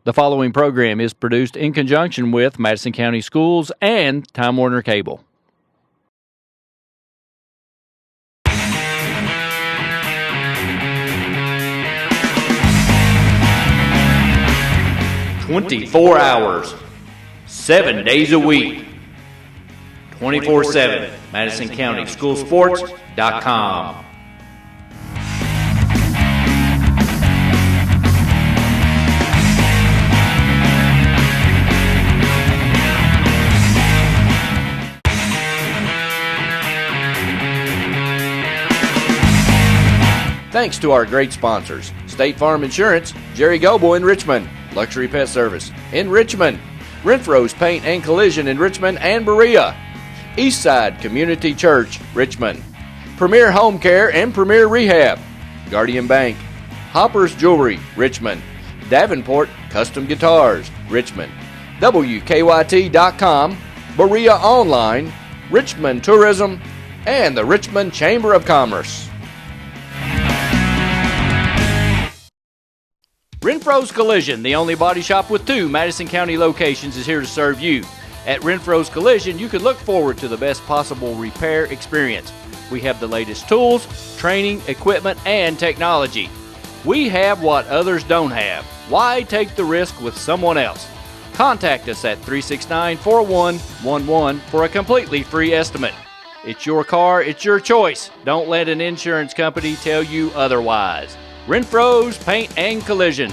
The following program is produced in conjunction with Madison County Schools and Time Warner Cable. "24 hours, 7 days a week, 24/7, MadisonCountySchoolSports.com. Thanks to our great sponsors: State Farm Insurance, Jerry Goble in Richmond, Luxury Pet Service in Richmond, Renfro's Paint and Collision in Richmond and Berea, Eastside Community Church, Richmond, Premier Home Care and Premier Rehab, Guardian Bank, Hopper's Jewelry, Richmond, Davenport Custom Guitars, Richmond, WKYT.com, Berea Online, Richmond Tourism, and the Richmond Chamber of Commerce. Renfro's Collision, the only body shop with 2 Madison County locations, is here to serve you. At Renfro's Collision, you can look forward to the best possible repair experience. We have the latest tools, training, equipment, and technology. We have what others don't have. Why take the risk with someone else? Contact us at 369-4111 for a completely free estimate. It's your car, it's your choice. Don't let an insurance company tell you otherwise. Renfro's Paint and Collision.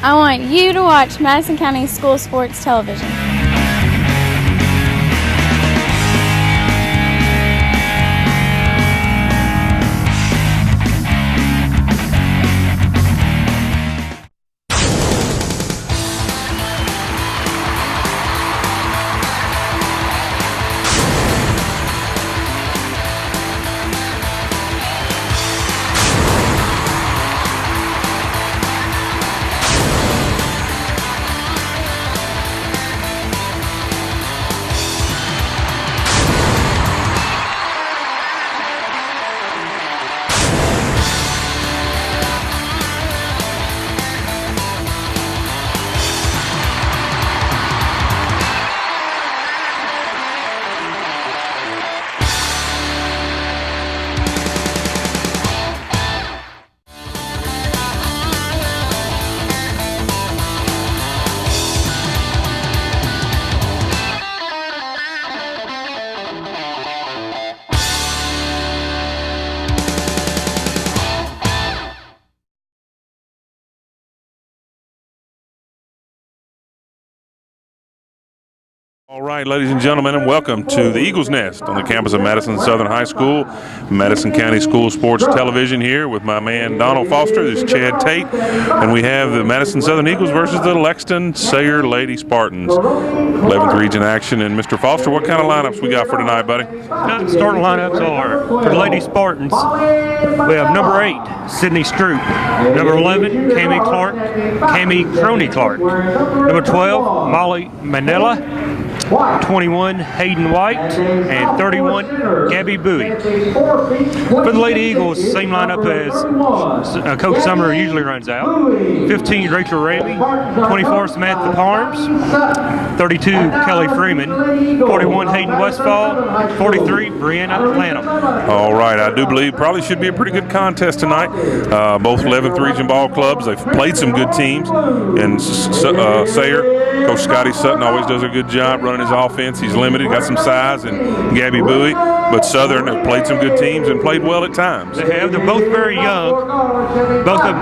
I want you to watch Madison County School Sports Television. All right, ladies and gentlemen, and welcome to the Eagles Nest on the campus of Madison Southern High School. Madison County School Sports Television here with my man Donald Foster. This is Chad Tate, and we have the Madison Southern Eagles versus the Lexington Sayre Lady Spartans. 11th region action. And Mr. Foster, what kind of lineups we got for tonight, buddy? Starting lineups are for the Lady Spartans. We have number 8, Sydney Stroop. Number 11, Cami Crony Clark. Number 12, Molly Manella. 21, Hayden White, and 31, Gabby Bowie. For the Lady Eagles, same lineup as Coach Summer usually runs out. 15, Rachel Ramey. 24, Samantha Parms. 32, Kelly Freeman. 41, Hayden Westfall. 43, Brianna Lanham. All right, I do believe probably should be a pretty good contest tonight. Both 11th region ball clubs, they've played some good teams. And Sayre, Coach Scotty Sutton always does a good job running his offense. He's limited, got some size, and Gabby Bowie. But Southern have played some good teams and played well at times. They have. They're both very young.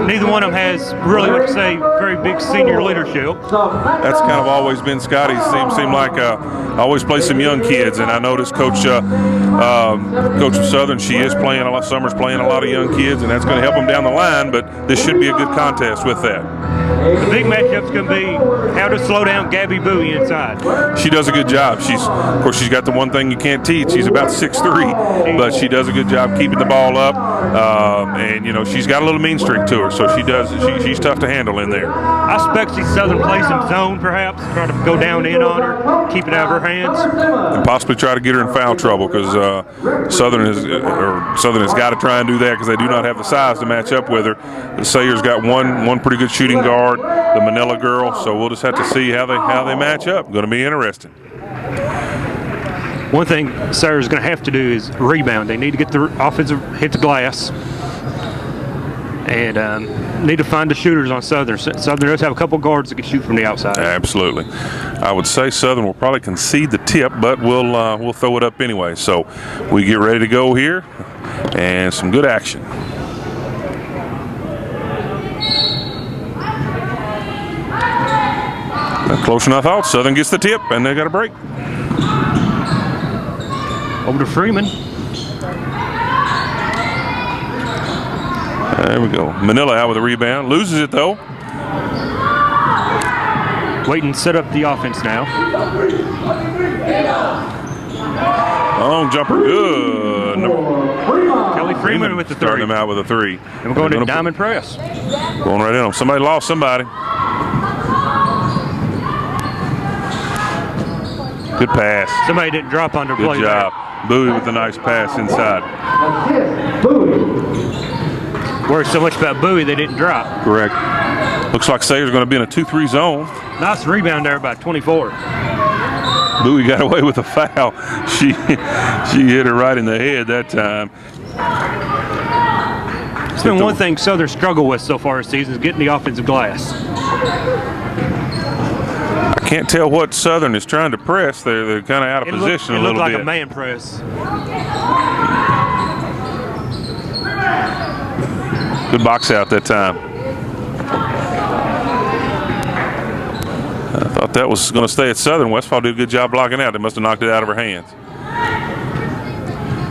Neither one of them has really what to say very big senior leadership. That's kind of always been Scotty's. Seem like always play some young kids, and I noticed Coach of Southern, she is playing a lot. Summer's playing a lot of young kids, and that's going to help them down the line. But this should be a good contest with that. The big matchup's going to be how to slow down Gabby Bowie inside. She does a good job. Of course, she's got the one thing you can't teach. She's about 6'3", but she does a good job keeping the ball up. And you know, she's got a little mean streak to her, so she's tough to handle in there. I expect she's Southern play some zone, perhaps, try to go down in on her, keep it out of her hands, and possibly try to get her in foul trouble, because Southern has got to try and do that, because they do not have the size to match up with her. Sayre's got one pretty good shooting guard, the Manila girl, so we'll just have to see how they match up. Going to be interesting. One thing Sayre's going to have to do is rebound. They need to get the offensive hit the glass, and need to find the shooters on Southern. Southern does have a couple guards that can shoot from the outside. Absolutely. I would say Southern will probably concede the tip, but we'll throw it up anyway. So we get ready to go here, and some good action. Closer than I thought. Southern gets the tip, and they got a break. Over to Freeman. There we go. Manila out with a rebound. Loses it, though. Waiting to set up the offense now. Long jumper. Good. Kelly Freeman with the three. Starting him out with a three. And we're going to diamond press. Going right in them. Somebody lost somebody. Good pass. Somebody didn't drop under play. Good job. Bowie with a nice pass inside. Worried so much about Bowie they didn't drop. Correct. Looks like Sayre's going to be in a 2-3 zone. Nice rebound there by 24. Bowie got away with a foul. She hit her right in the head that time. It's been one thing Southern struggled with so far this season is getting the offensive glass. I can't tell what Southern is trying to press. They're kind of out of position a little bit. It looked like a man press. Good box out that time. I thought that was going to stay at Southern. Westfall did a good job blocking out. They must have knocked it out of her hands.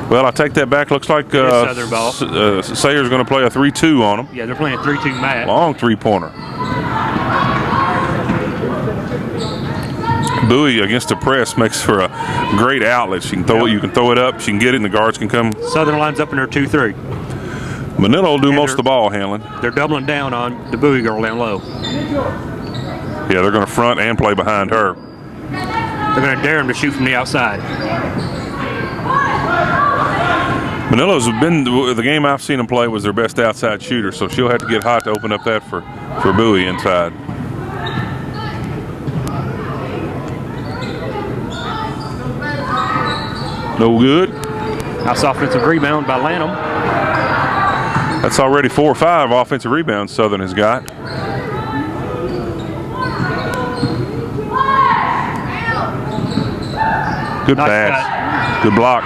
Well, I take that back. Looks like Southern ball. Sayre's going to play a 3-2 on them. Yeah, they're playing a 3-2 match. Long three-pointer. Bowie against the press makes for a great outlet. She can throw it. You can throw it up. She can get it, and the guards can come. Southern lines up in her 2-3. Manila will do most of the ball handling. They're doubling down on the Bowie girl down low. Yeah, they're going to front and play behind her. They're going to dare him to shoot from the outside. Manila's been the game I've seen them play was their best outside shooter, so she'll have to get hot to open up that for Bowie inside. No good. Nice offensive rebound by Lanham. That's already 4 or 5 offensive rebounds Southern has got. Good pass. Good block.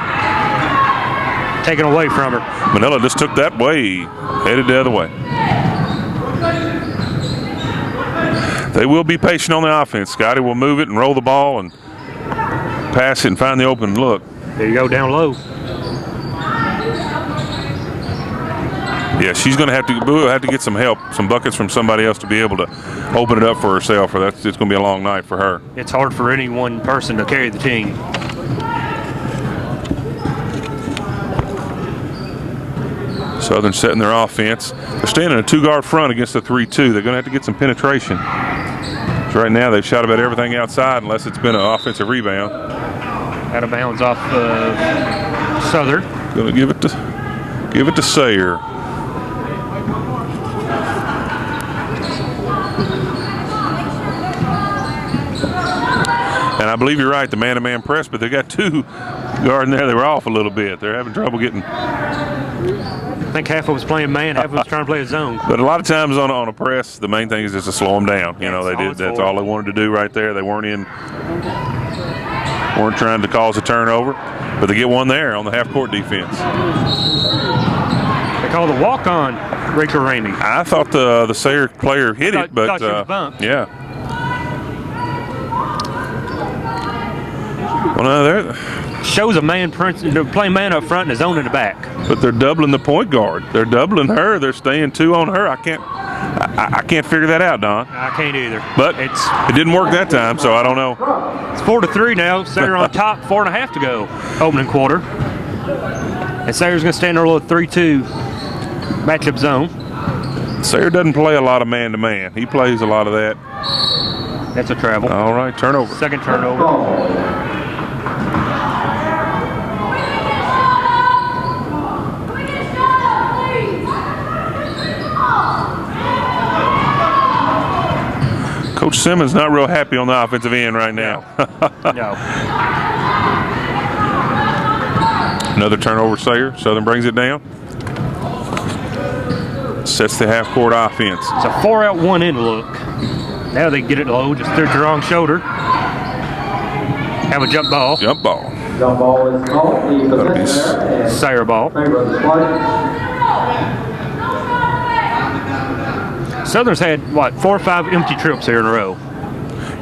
Taken away from her. Manila just took that way, headed the other way. They will be patient on the offense. Scotty will move it and roll the ball and pass it and find the open look. There you go, down low. Yeah, she's going to have to get some help, some buckets from somebody else to be able to open it up for herself, or it's going to be a long night for her. It's hard for any one person to carry the team. Southern setting their offense. They're staying in a 2-guard front against the 3-2. They're going to have to get some penetration. So right now they've shot about everything outside unless it's been an offensive rebound. Out of bounds off Southern. Going to give it to Sayre. And I believe you're right, the man-to-man press, but they got 2 guarding there. They were off a little bit. They're having trouble getting. I think half of them was playing man, half of them was trying to play a zone. But a lot of times on a press, the main thing is just to slow them down. You know, that's all they wanted to do right there. They weren't trying to cause a turnover, but they get one there on the half-court defense. They call the walk-on Rachel Ramey. I thought the Sayre player hit it, but she was bumped. yeah. Well, no, they're Shows a man, they're playing man up front and a zone in the back. But they're doubling the point guard. They're doubling her. They're staying 2 on her. I can't figure that out, Don. I can't either. But it didn't work that time, so I don't know. It's 4-3 now. Sayre on top, 4.5 to go, opening quarter. And Sayre's going to stay in their little 3-2 matchup zone. Sayre doesn't play a lot of man-to-man. He plays a lot of that. That's a travel. All right, turnover. Second turnover. Coach Simmons not real happy on the offensive end right now. No. Another turnover, Sayre. Southern brings it down. Sets the half-court offense. It's a 4-out, 1-in look. Now they get it low, just through the wrong shoulder. Have a jump ball. Jump ball. Jump ball is called. The possession there. Sayre ball. Favor of the Spartans. Southern's had, what, 4 or 5 empty trips here in a row.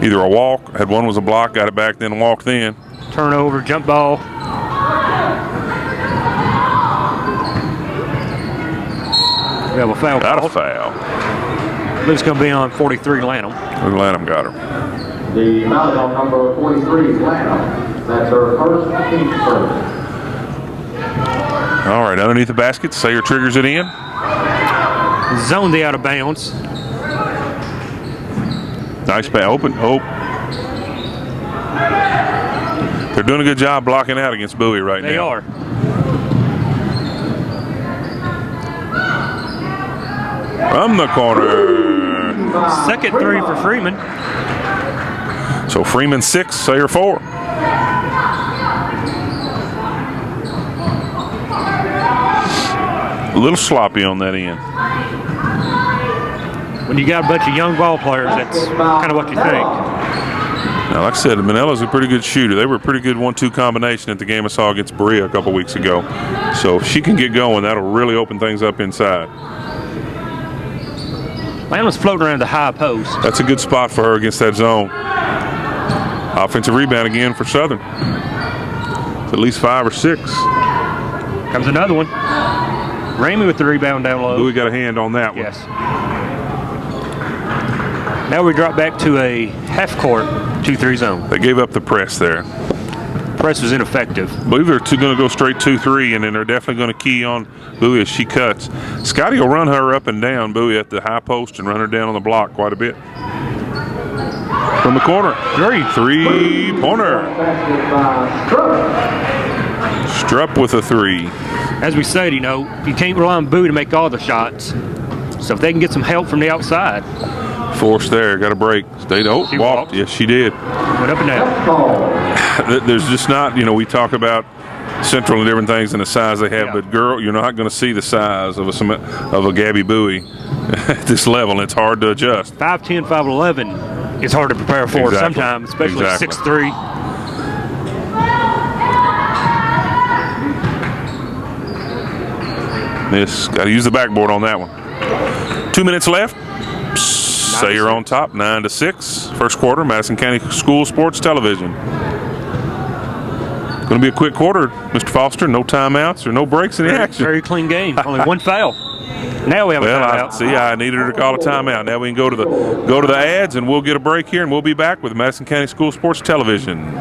Either a walk, had one was a block, got it back, then walked in. Turnover, jump ball. We have a foul. Got a foul. I believe it's going to be on 43 Lanham. Lanham got her. The foul on number 43 is Lanham. That's her first, team first. All right, underneath the basket, Sayre triggers it in. Zoned the out of bounds. Nice pass. Open. Hope. They're doing a good job blocking out against Bowie right now. They are. From the corner. Second 3 for Freeman. So Freeman 6, Sayre 4. A little sloppy on that end. When you got a bunch of young ball players, that's kind of what you think. Now, like I said, Manella's a pretty good shooter. They were a pretty good 1-2 combination at the game I saw against Berea a couple weeks ago. So if she can get going, that'll really open things up inside. Lanham's floating around the high post. That's a good spot for her against that zone. Offensive rebound again for Southern. It's at least 5 or 6. Comes another one. Ramey with the rebound down low. Bowie got a hand on that one. Yes. Now we drop back to a half-court 2-3 zone. They gave up the press there. Press was ineffective. I believe they're going to go straight 2-3, and then they're definitely going to key on Bowie as she cuts. Scotty will run her up and down, Bowie at the high post, and run her down on the block quite a bit. From the corner. Three-pointer. Strupp with a 3. As we said, you can't rely on Bowie to make all the shots. So if they can get some help from the outside. Force there, got a break. Stayed. She walked. Yes, she did. Went up and down. There's just not, we talk about Central and different things and the size they have, but girl, you're not going to see the size of a Gabby Bowie at this level, and it's hard to adjust. 5'10", 5'11", it's hard to prepare for sometimes, especially 6'3". Miss, got to use the backboard on that one. 2 minutes left. Sayre on top, 9-6. First quarter, Madison County School Sports Television. Going to be a quick quarter, Mr. Foster. No timeouts or no breaks in the action. Very clean game. Only one foul. Now we have a timeout. I needed her to call a timeout. Now we can go to the ads, and we'll get a break here, and we'll be back with Madison County School Sports Television.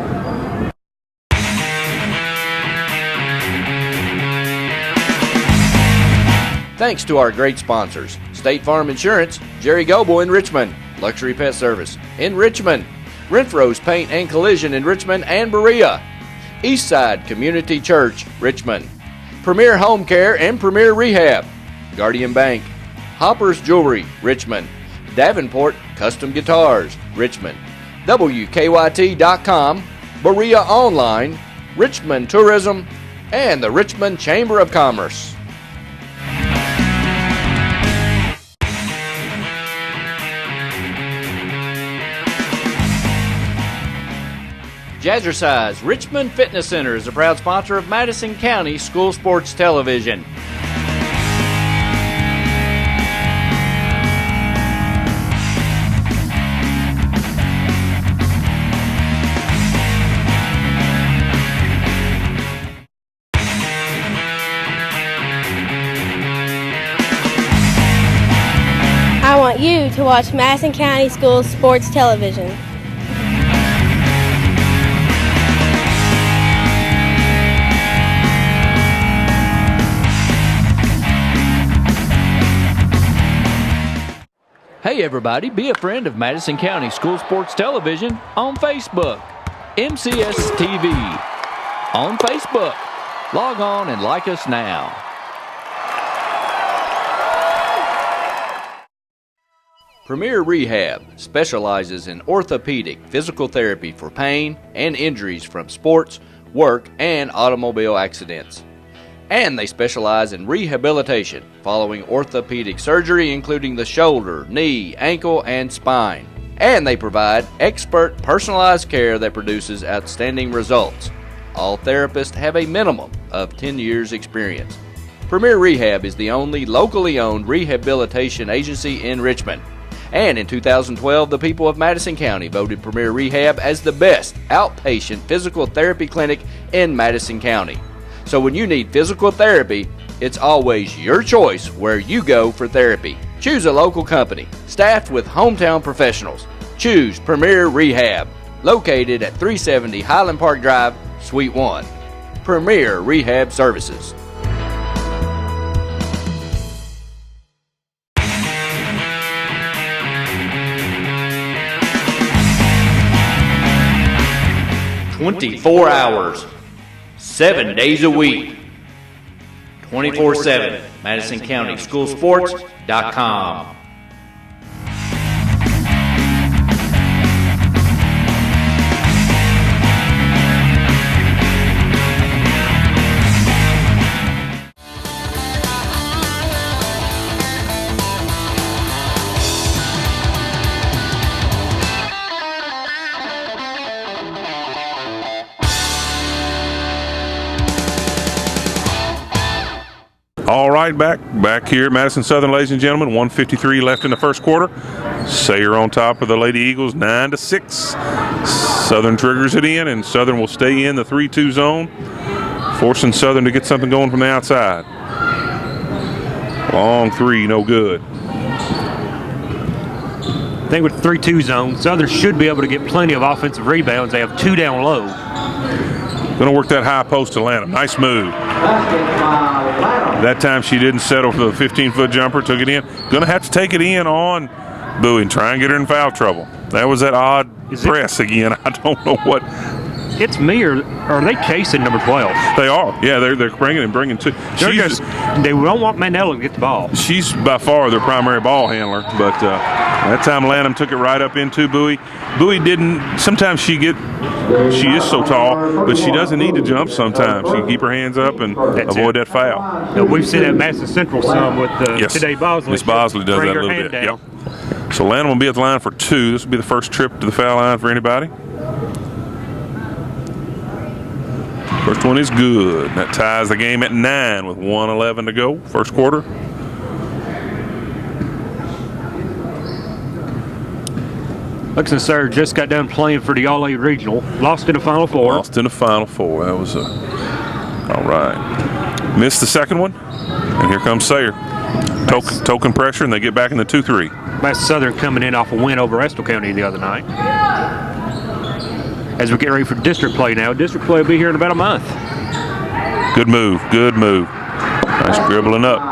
Thanks to our great sponsors: State Farm Insurance, Jerry Goble in Richmond, Luxury Pet Service in Richmond, Renfro's Paint and Collision in Richmond and Berea, Eastside Community Church, Richmond, Premier Home Care and Premier Rehab, Guardian Bank, Hopper's Jewelry, Richmond, Davenport Custom Guitars, Richmond, WKYT.com, Berea Online, Richmond Tourism, and the Richmond Chamber of Commerce. Jazzercise Richmond Fitness Center is a proud sponsor of Madison County School Sports Television. going to watch Madison County Schools Sports Television. Hey everybody, be a friend of Madison County School Sports Television on Facebook. MCS TV on Facebook. Log on and like us now. Premier Rehab specializes in orthopedic physical therapy for pain and injuries from sports, work, and automobile accidents. And they specialize in rehabilitation following orthopedic surgery, including the shoulder, knee, ankle, and spine. And they provide expert personalized care that produces outstanding results. All therapists have a minimum of 10 years experience. Premier Rehab is the only locally owned rehabilitation agency in Richmond. And in 2012, the people of Madison County voted Premier Rehab as the best outpatient physical therapy clinic in Madison County. So when you need physical therapy, it's always your choice where you go for therapy. Choose a local company, staffed with hometown professionals. Choose Premier Rehab, located at 370 Highland Park Drive, Suite 1. Premier Rehab Services. "24 hours, 7 days a week, 24/7, MadisonCountySchoolSports.com. All right, back here at Madison Southern, ladies and gentlemen. 1:53 left in the first quarter. Sayre on top of the Lady Eagles, 9-6. Southern triggers it in, and Southern will stay in the 3-2 zone, forcing Southern to get something going from the outside. Long three, no good. I think with the 3-2 zone, Southern should be able to get plenty of offensive rebounds. They have 2 down low. Going to work that high post to Lanham. Nice move. That time she didn't settle for the 15-foot jumper, took it in. Going to have to take it in on Bowie and try and get her in foul trouble. That was that odd press again. I don't know what. It's me, or are they chasing number 12? They are. Yeah, they're bringing two. They don't want Mandela to get the ball. She's by far their primary ball handler, but that time Lanham took it right up into Bowie. Bowie didn't. Sometimes she is so tall, but she doesn't need to jump sometimes. She can keep her hands up and avoid that foul. Now, we've seen that Madison Central some with today Bosley. Miss Bosley does that a little bit. Yep. So Lanham will be at the line for 2. This will be the first trip to the foul line for anybody. First one is good. That ties the game at 9 with 1:11 to go, first quarter. Looks like Sayre just got done playing for the All-A Regional. Lost in the Final Four. Lost in the Final Four. That was all right. Missed the second one, and here comes Sayre. Token pressure, and they get back in the 2-3. Madison Southern coming in off a win over Estill County the other night. As we get ready for district play now. District play will be here in about a month. Good move, good move. Nice dribbling up.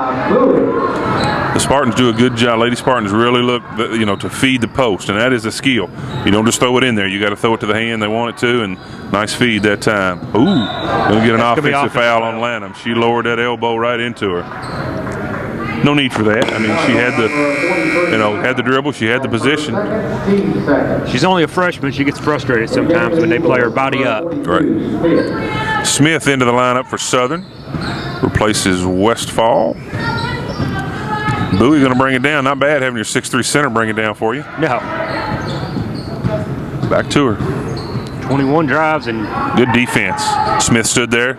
The Spartans do a good job. Lady Spartans really look, to feed the post, and that is a skill. You don't just throw it in there. You got to throw it to the hand they want it to, and nice feed that time. Ooh, going to get an offensive foul on Lanham. She lowered that elbow right into her. No need for that. I mean, she had the dribble. She had the position. She's only a freshman. She gets frustrated sometimes when they play her body up. Right. Smith into the lineup for Southern. Replaces Westfall. Bowie going to bring it down. Not bad having your 6'3" center bring it down for you. No. Back to her. 21 drives and good defense. Smith stood there.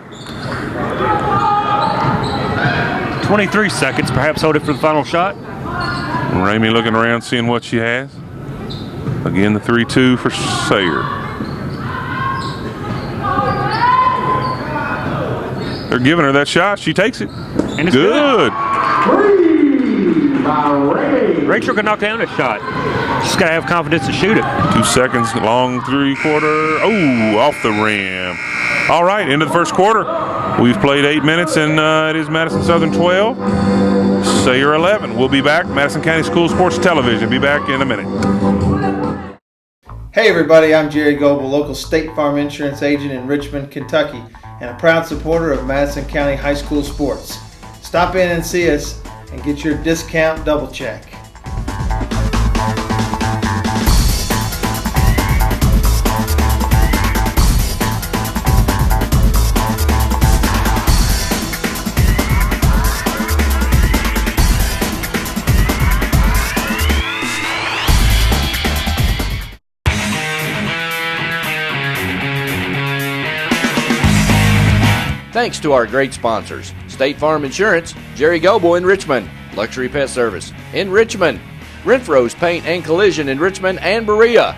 23 seconds, perhaps hold it for the final shot. Ramey looking around, seeing what she has. Again, the 3-2 for Sayre. They're giving her that shot. She takes it. And it's good. by Ray. Rachel can knock down that shot. She's got to have confidence to shoot it. 2 seconds, long three-quarter. Oh, off the rim. All right, into the first quarter. We've played 8 minutes, and it is Madison Southern 12, Sayre 11. We'll be back. Madison County School Sports Television. Be back in a minute. Hey everybody, I'm Jerry Goble, local State Farm insurance agent in Richmond, Kentucky, and a proud supporter of Madison County High School sports. Stop in and see us and get your discount double check. Thanks to our great sponsors, State Farm Insurance, Jerry Goble in Richmond, Luxury Pet Service in Richmond, Renfro's Paint and Collision in Richmond and Berea,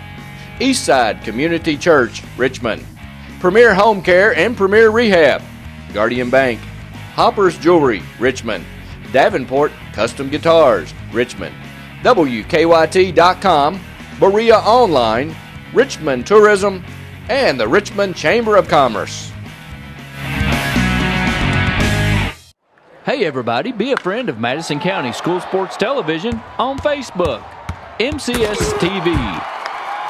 Eastside Community Church, Richmond, Premier Home Care and Premier Rehab, Guardian Bank, Hopper's Jewelry, Richmond, Davenport Custom Guitars, Richmond, WKYT.com, Berea Online, Richmond Tourism, and the Richmond Chamber of Commerce. Hey everybody, be a friend of Madison County School Sports Television on Facebook. MCS TV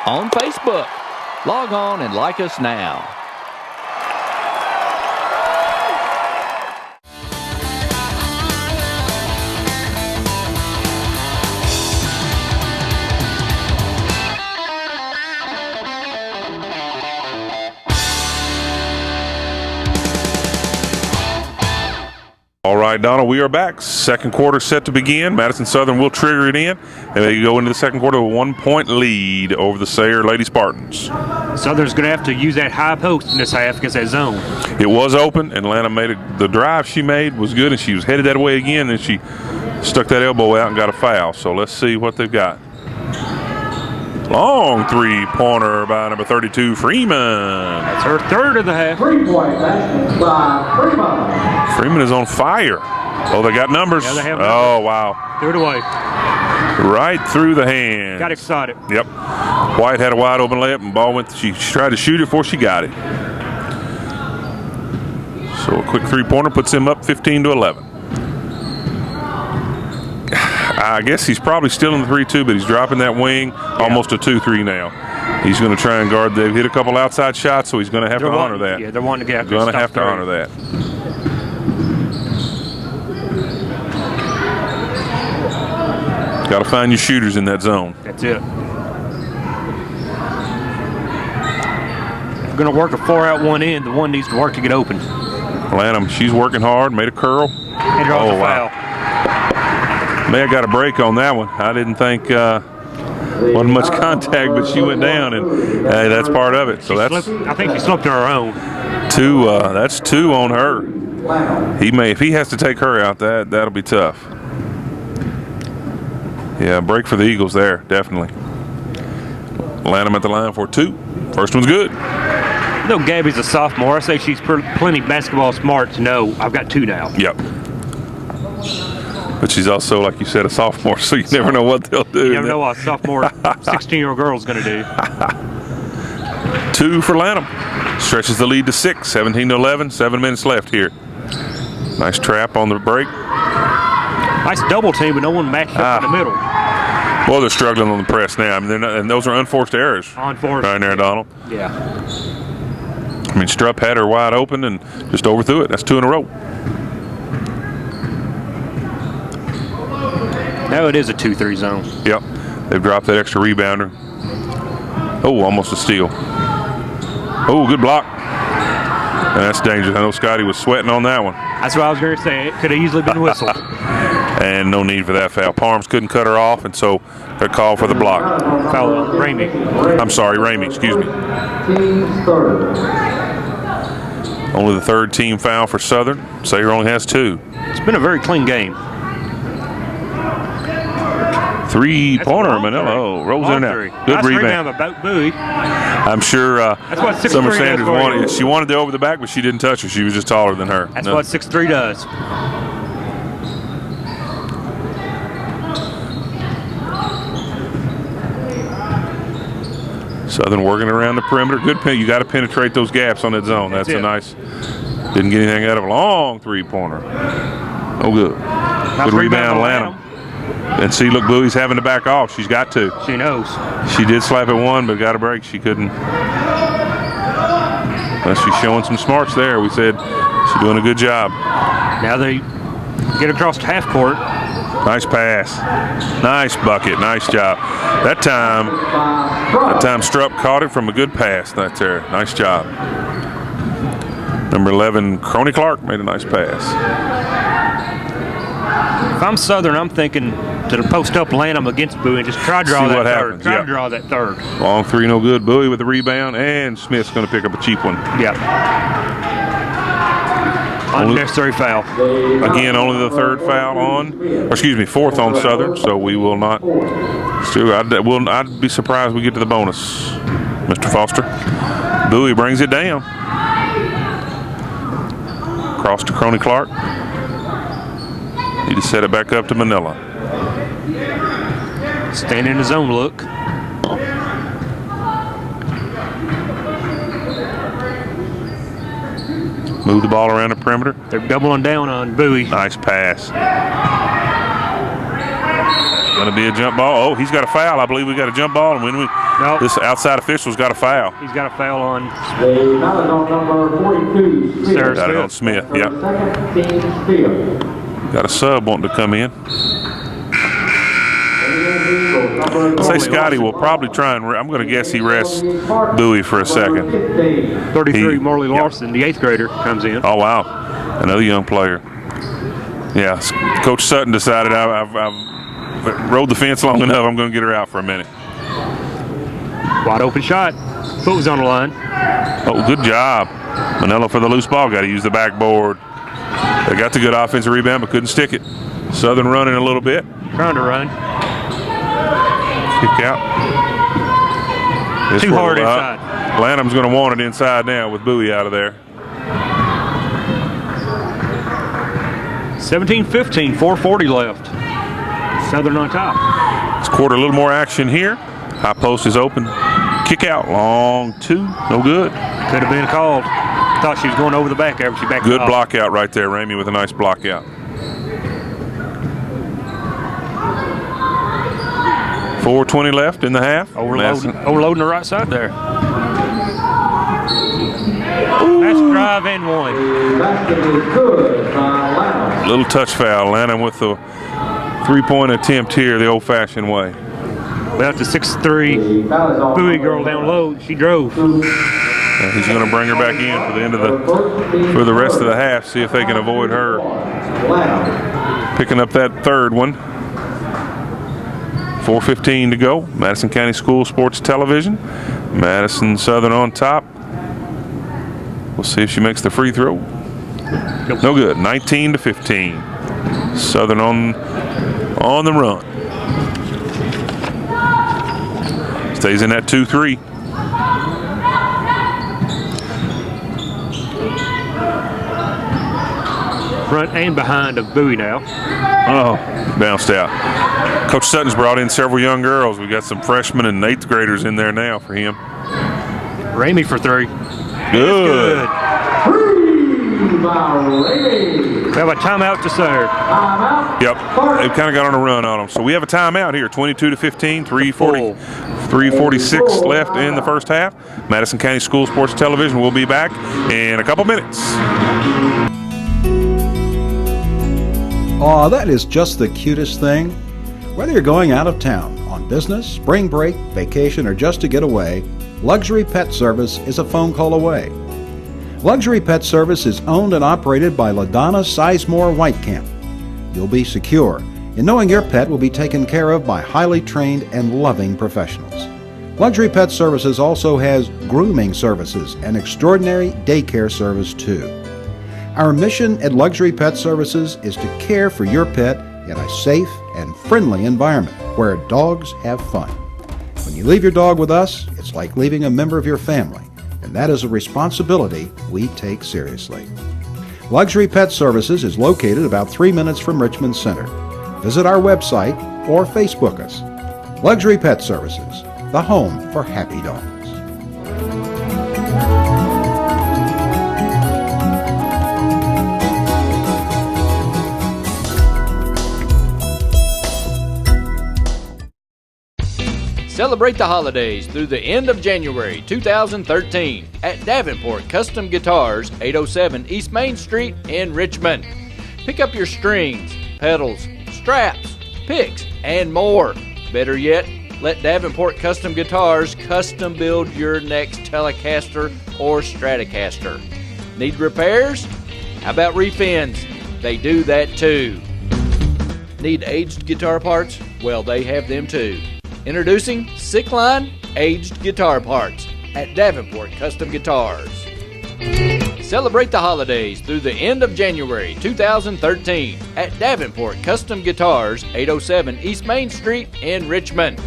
on Facebook. Log on and like us now. All right, Donald, we are back. Second quarter set to begin. Madison Southern will trigger it in, and they go into the second quarter with a 1-point lead over the Sayre Lady Spartans. Southern's going to have to use that high post in this half against that zone. It was open, and Atlanta made it. The drive she made was good, and she was headed that way again, and she stuck that elbow out and got a foul. So let's see what they've got. Long three-pointer by number 32, Freeman. That's her third of the half. 3-point basket by Freeman. Freeman is on fire. Oh, they got numbers. Yeah, they have numbers. Oh, numbers. wow. Threw it away. Right through the hand. Got excited. Yep. White had a wide open layup, and ball went. She tried to shoot it before she got it. So a quick three-pointer puts him up 15-11. I guess he's probably still in the 3-2, but he's dropping that wing, almost a 2-3 now. He's going to try and guard. They've hit a couple outside shots, so he's going to have to honor that. Yeah, they're wanting to get. Going to have to honor that. Got to find your shooters in that zone. That's it. If we're going to work a 4-out, 1 in, the one needs to work to get open. Lanham, she's working hard, made a curl. And draws a foul. May have got a break on that one. I didn't think wasn't much contact, but she went down, and hey, that's part of it. So that's. I think she slipped on her own. Two. That's 2 on her. If he has to take her out, that'll be tough. Yeah, break for the Eagles there, definitely. Lanham at the line for 2. First one's good. Though Gabby's a sophomore, I say she's plenty basketball smart to know I've got 2 now. Yep. But she's also, like you said, a sophomore, so you never know what they'll do. You never know what a sophomore 16-year-old girl is going to do. 2 for Lanham. Stretches the lead to 6, 17-11, 7 minutes left here. Nice trap on the break. Nice double team, but no one matched up in the middle. Well, they're struggling on the press now. I mean, and those are unforced errors. Unforced. Right there, Donald. Yeah. I mean, Strupp had her wide open and just overthrew it. That's 2 in a row. Now it is a 2-3 zone. Yep. They've dropped that extra rebounder. Oh, almost a steal. Oh, good block. And that's dangerous. I know Scotty was sweating on that one. That's what I was going to say. It could have easily been whistled. And no need for that foul. Parms couldn't cut her off, and so they're called for the block. Foul on Ramey. I'm sorry, Ramey, excuse me. Team's third. Only the 3rd team foul for Southern. Sayre only has 2. It's been a very clean game. 3-pointer, Manello. Rolls in there. Good nice rebound. By Bowie. I'm sure That's what 6'3" Summer Sanders does for wanted. you. She wanted the over the back, but she didn't touch her. She was just taller than her. That's what 6'3" does. Southern working around the perimeter. Good pin. You got to penetrate those gaps on that zone. That's a nice. Didn't get anything out of a long three-pointer. Oh, good. Good rebound, Lanham. And see, look, Bowie's having to back off. She's got to. She knows. She did slap at one, but got a break. She couldn't. Well, she's showing some smarts there. We said she's doing a good job. Now they get across to half court. Nice pass. Nice bucket. Nice job. That time Strupp caught it from a good pass. That's there. Nice job. Number 11, Crony Clark, made a nice pass. If I'm Southern, I'm thinking to post up Lanham against Bowie and just try to draw that third. Try to draw that third. Long three, no good. Bowie with the rebound, and Smith's going to pick up a cheap one. Yeah. Unnecessary foul. Again, only the third foul fourth on Southern, so we will not. Still, I'd be surprised we get to the bonus, Mr. Foster. Bowie brings it down. Cross to Crony Clark. Need to set it back up to Manila. Stand in his own look. Move the ball around the perimeter. They're doubling down on Bowie. Nice pass. Going to be a jump ball. Oh, he's got a foul. I believe we got a jump ball. And this outside official's got a foul. He's got a foul on. That is on number 42. Sayre got it on Smith. Yep. Got a sub wanting to come in. I say Scotty will probably try and. I'm going to guess he rests Bowie for a second. 33, Morley Larson, the 8th grader, comes in. Oh, wow. Another young player. Yeah, Coach Sutton decided I've rode the fence long enough. I'm going to get her out for a minute. Wide open shot. Foot was on the line. Oh, good job. Manila for the loose ball. Got to use the backboard. They got the good offensive rebound, but couldn't stick it. Southern running a little bit. Trying to run. Kick out. Too hard inside. Lanham's going to want it inside now with Bowie out of there. 17-15, 4:40 left. Southern on top. This quarter, a little more action here. High post is open. Kick out, long two, no good. Could have been called. Thought she was going over the back after she backed Good off. block out right there, Ramey with a nice block out. 4:20 left in the half. Overloading the right side there. That's drive and one. Little touch foul. Lanham with the three-point attempt here the old-fashioned way. Well, the 6'3" Bowie girl down low. She drove. And he's going to bring her back in for the end of for the rest of the half. See if they can avoid her picking up that third one. 4:15 to go. Madison County School Sports Television. Madison Southern on top. We'll see if she makes the free throw. No good. 19-15. Southern on the run. Stays in that 2-3. Front and behind of Bowie now. Oh, bounced out. Coach Sutton's brought in several young girls. We got some freshmen and 8th graders in there now for him. Ramey for three. Good. We have a timeout to serve. Yep, they've kind of got on a run on them. So we have a timeout here, 22-15, 3:46 left in the first half. Madison County School Sports Television will be back in a couple minutes. Aw, that is just the cutest thing. Whether you're going out of town, on business, spring break, vacation, or just to get away, Luxury Pet Service is a phone call away. Luxury Pet Service is owned and operated by LaDonna Sizemore Whitecamp. You'll be secure in knowing your pet will be taken care of by highly trained and loving professionals. Luxury Pet Services also has grooming services and extraordinary daycare service too. Our mission at Luxury Pet Services is to care for your pet in a safe and friendly environment where dogs have fun. When you leave your dog with us, it's like leaving a member of your family, and that is a responsibility we take seriously. Luxury Pet Services is located about 3 minutes from Richmond Center. Visit our website or Facebook us. Luxury Pet Services, the home for happy dogs. Celebrate the holidays through the end of January 2013 at Davenport Custom Guitars, 807 East Main Street in Richmond. Pick up your strings, pedals, straps, picks, and more. Better yet, let Davenport Custom Guitars custom build your next Telecaster or Stratocaster. Need repairs? How about refins? They do that too. Need aged guitar parts? Well, they have them too. Introducing Sick Line Aged Guitar Parts at Davenport Custom Guitars. Celebrate the holidays through the end of January 2013 at Davenport Custom Guitars, 807 East Main Street in Richmond.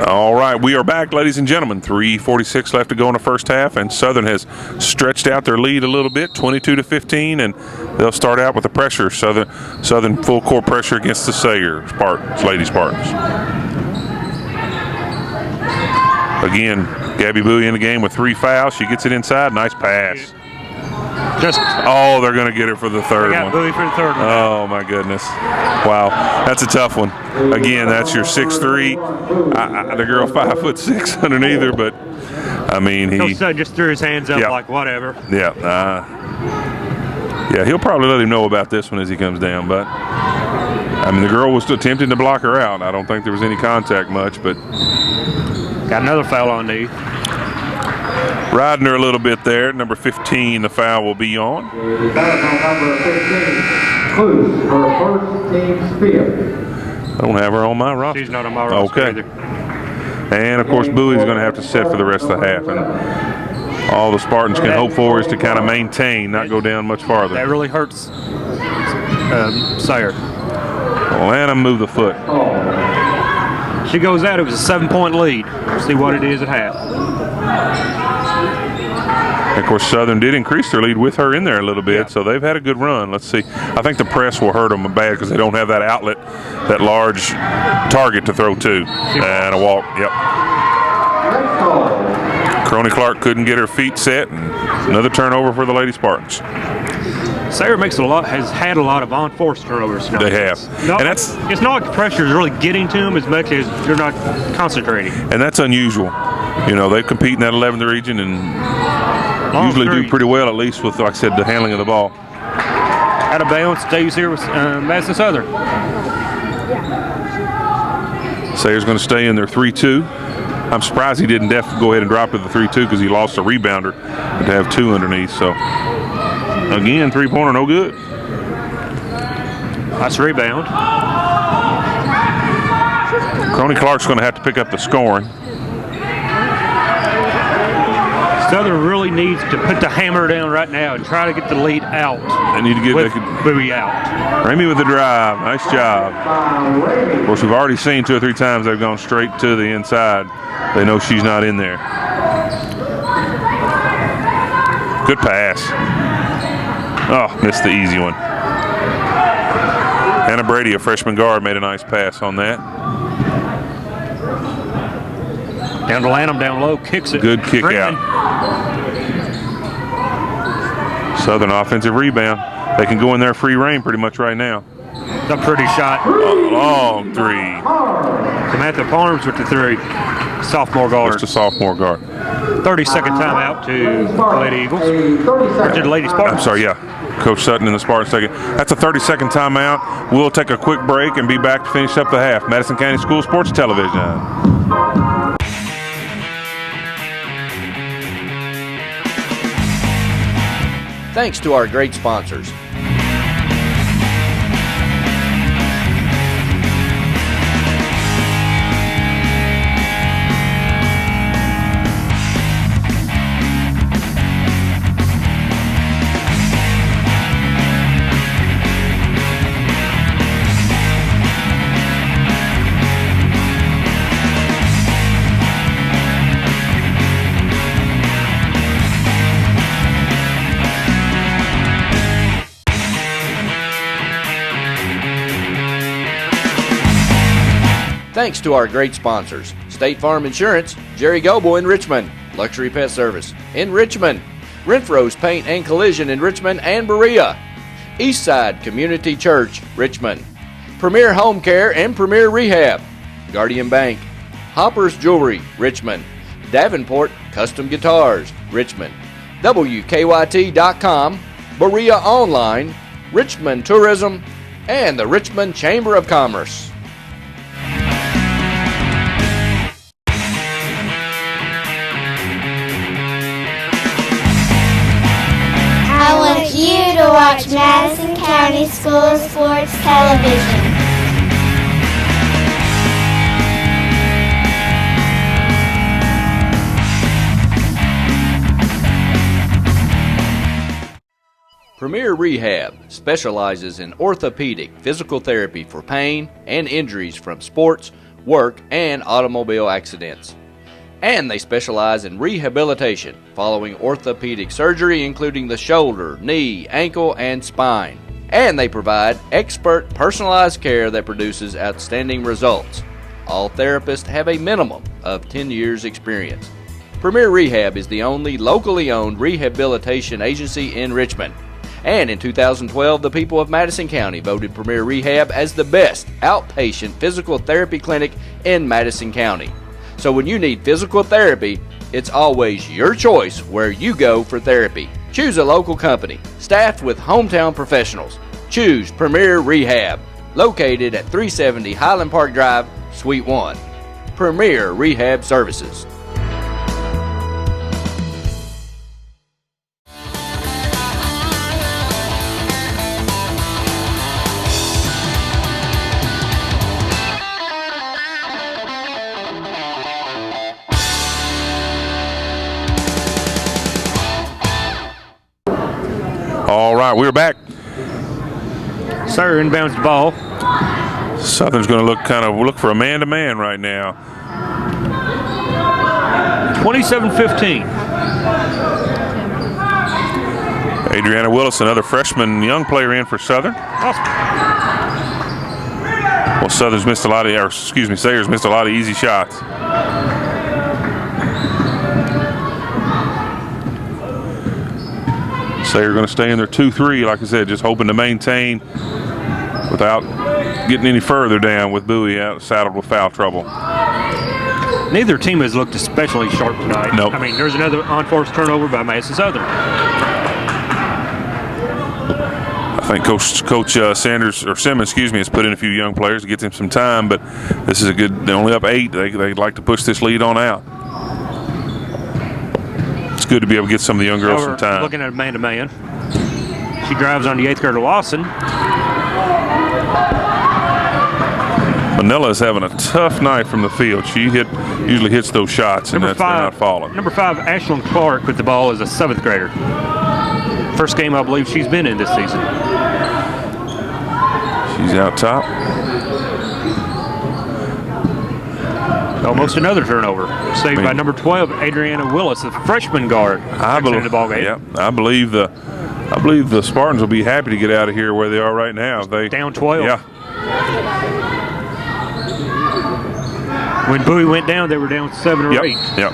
All right, we are back, ladies and gentlemen. 3:46 left to go in the first half, and Southern has stretched out their lead a little bit, 22-15, and they'll start out with the pressure. Southern full court pressure against the Sayre Spartans, Lady Spartans. Again, Gabby Bowie in the game with 3 fouls. She gets it inside. Nice pass. They're going to get it for the third one. Bowie for the third one. Oh, my goodness. Wow, that's a tough one. Again, that's your 6'3". The girl 5'6" underneath her, but, I mean, he just threw his hands up like whatever. Yeah. He'll probably let him know about this one as he comes down, but, I mean, the girl was attempting to block her out. I don't think there was any contact much, but. Got another foul on knee. Riding her a little bit there. Number 15, the foul will be on. Number 15, Clues, her first team's fifth. I don't have her on my roster. She's not on my roster either. And, of course, Bowie's going to have to set for the rest of the half. And all the Spartans can hope for is to kind of maintain, not go down much farther. That really hurts Sayre. Well, Anna moved the foot. She goes out. It was a 7-point lead. We'll see what it is at half. Of course, Southern did increase their lead with her in there a little bit, so they've had a good run. Let's see. I think the press will hurt them bad because they don't have that outlet, that large target to throw to. And a walk, yep. Crony Clark couldn't get her feet set, and another turnover for the Lady Spartans. Sayre has had a lot of on-force turnovers tonight. They have. It's not like the pressure is really getting to them as much as they're not concentrating. And that's unusual. You know, they compete in that 11th region and usually do pretty well, at least with, like I said, the handling of the ball. Out of bounds, stays here with Madison Southern. Sayre's going to stay in their 3-2. I'm surprised he didn't go ahead and drop to the 3-2 because he lost a rebounder to have 2 underneath. So, again, 3-pointer, no good. Nice rebound. Crony Clark's going to have to pick up the scoring. Southern really needs to put the hammer down right now and try to get the lead out. They need to get Bowie out. Ramey with the drive. Nice job. Of course, we've already seen 2 or 3 times they've gone straight to the inside. They know she's not in there. Good pass. Oh, missed the easy one. Hannah Brady, a freshman guard, made a nice pass on that. Down to Lanham, down low, kicks it. Good kick out. Southern offensive rebound. They can go in there free reign pretty much right now. A pretty shot. A long 3. Samantha Farms with the 3. Sophomore guard. Just a sophomore guard. 30-second timeout to the Lady Eagles. Or to the Lady Spartans. I'm sorry, yeah. Coach Sutton in the Spartans taking. That's a 30-second timeout. We'll take a quick break and be back to finish up the half. Madison County School Sports Television. Thanks to our great sponsors. Thanks to our great sponsors: State Farm Insurance, Jerry Goble in Richmond, Luxury Pet Service in Richmond, Renfro's Paint and Collision in Richmond and Berea, Eastside Community Church, Richmond, Premier Home Care and Premier Rehab, Guardian Bank, Hopper's Jewelry, Richmond, Davenport Custom Guitars, Richmond, WKYT.com, Berea Online, Richmond Tourism, and the Richmond Chamber of Commerce. I want you to watch Madison County School Sports Television. Premier Rehab specializes in orthopedic physical therapy for pain and injuries from sports, work, and automobile accidents. And they specialize in rehabilitation following orthopedic surgery, including the shoulder, knee, ankle, and spine. And they provide expert personalized care that produces outstanding results. All therapists have a minimum of 10 years experience. Premier Rehab is the only locally owned rehabilitation agency in Richmond. And in 2012, the people of Madison County voted Premier Rehab as the best outpatient physical therapy clinic in Madison County. So when you need physical therapy, it's always your choice where you go for therapy. Choose a local company, staffed with hometown professionals. Choose Premier Rehab, located at 370 Highland Park Drive, Suite 1. Premier Rehab Services. All right, we're back. Sayre inbounds the ball. Southern's going to look for a man-to-man right now. 27-15. Adriana Willis, another freshman young player in for Southern. Well, Sayre's missed a lot of easy shots. Sayre going to stay in their 2-3, like I said, just hoping to maintain without getting any further down with Bowie out saddled with foul trouble. Neither team has looked especially sharp tonight. Nope. I mean, there's another unforced turnover by Madison Southern. I think Coach Simmons, has put in a few young players to get them some time, but this is a good. They're only up 8. They'd like to push this lead on out. It's good to be able to get some of the young girls some time. Looking at a man-to-man. She drives on the 8th grader Lawson. Manila is having a tough night from the field. She usually hits those shots, and they're not falling. Number 5, Ashlyn Clark with the ball is a 7th grader. First game I believe she's been in this season. She's out top. Almost another turnover. Saved by number 12, Adriana Willis, the freshman guard. I believe the ball game. Yeah, I believe the Spartans will be happy to get out of here where they are right now. They down 12. Yeah. When Bowie went down, they were down 7 or 8. Yep.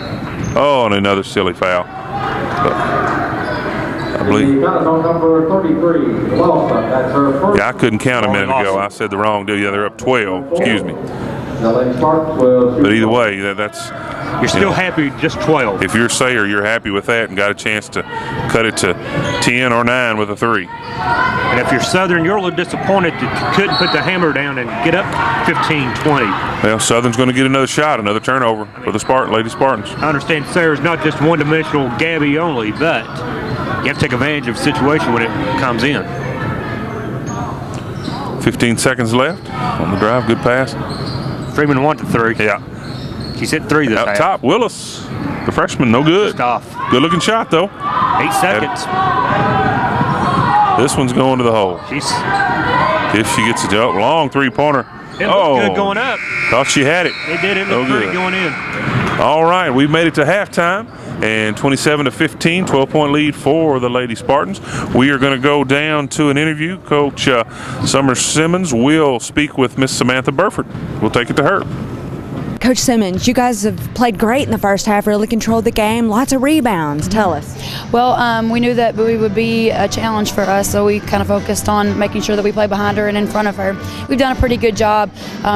Oh, and another silly foul. But I believe. Number 33, that's her first. Yeah, I couldn't count a minute ago. I said the wrong deal. Yeah, they're up 12. Excuse me. But either way, that's. You're still happy, just 12. If you're Sayre, you're happy with that and got a chance to cut it to 10 or 9 with a 3. And if you're Southern, you're a little disappointed that you couldn't put the hammer down and get up 15-20. Well, Southern's going to get another shot, another turnover for the Lady Spartans. I understand Sayre's not just one-dimensional Gabby only, but you have to take advantage of the situation when it comes in. 15 seconds left on the drive. Good pass. Freeman won the 3. Yeah. She's hit 3 this half. Out top, Willis, the freshman, no good. Good looking shot though. 8 seconds. This one's going to the hole. If she gets it up, long 3-pointer. It looked good going up. Thought she had it. It did. It looked pretty going in. All right, we've made it to halftime, and 27-15, 12-point lead for the Lady Spartans. We are going to go down to an interview. Coach Summer Simmons will speak with Miss Samantha Burford. We'll take it to her. Coach Simmons, you guys have played great in the first half, really controlled the game, lots of rebounds. Tell us. Well, we knew that we would be a challenge for us, so we kind of focused on making sure that we play behind her and in front of her. We've done a pretty good job.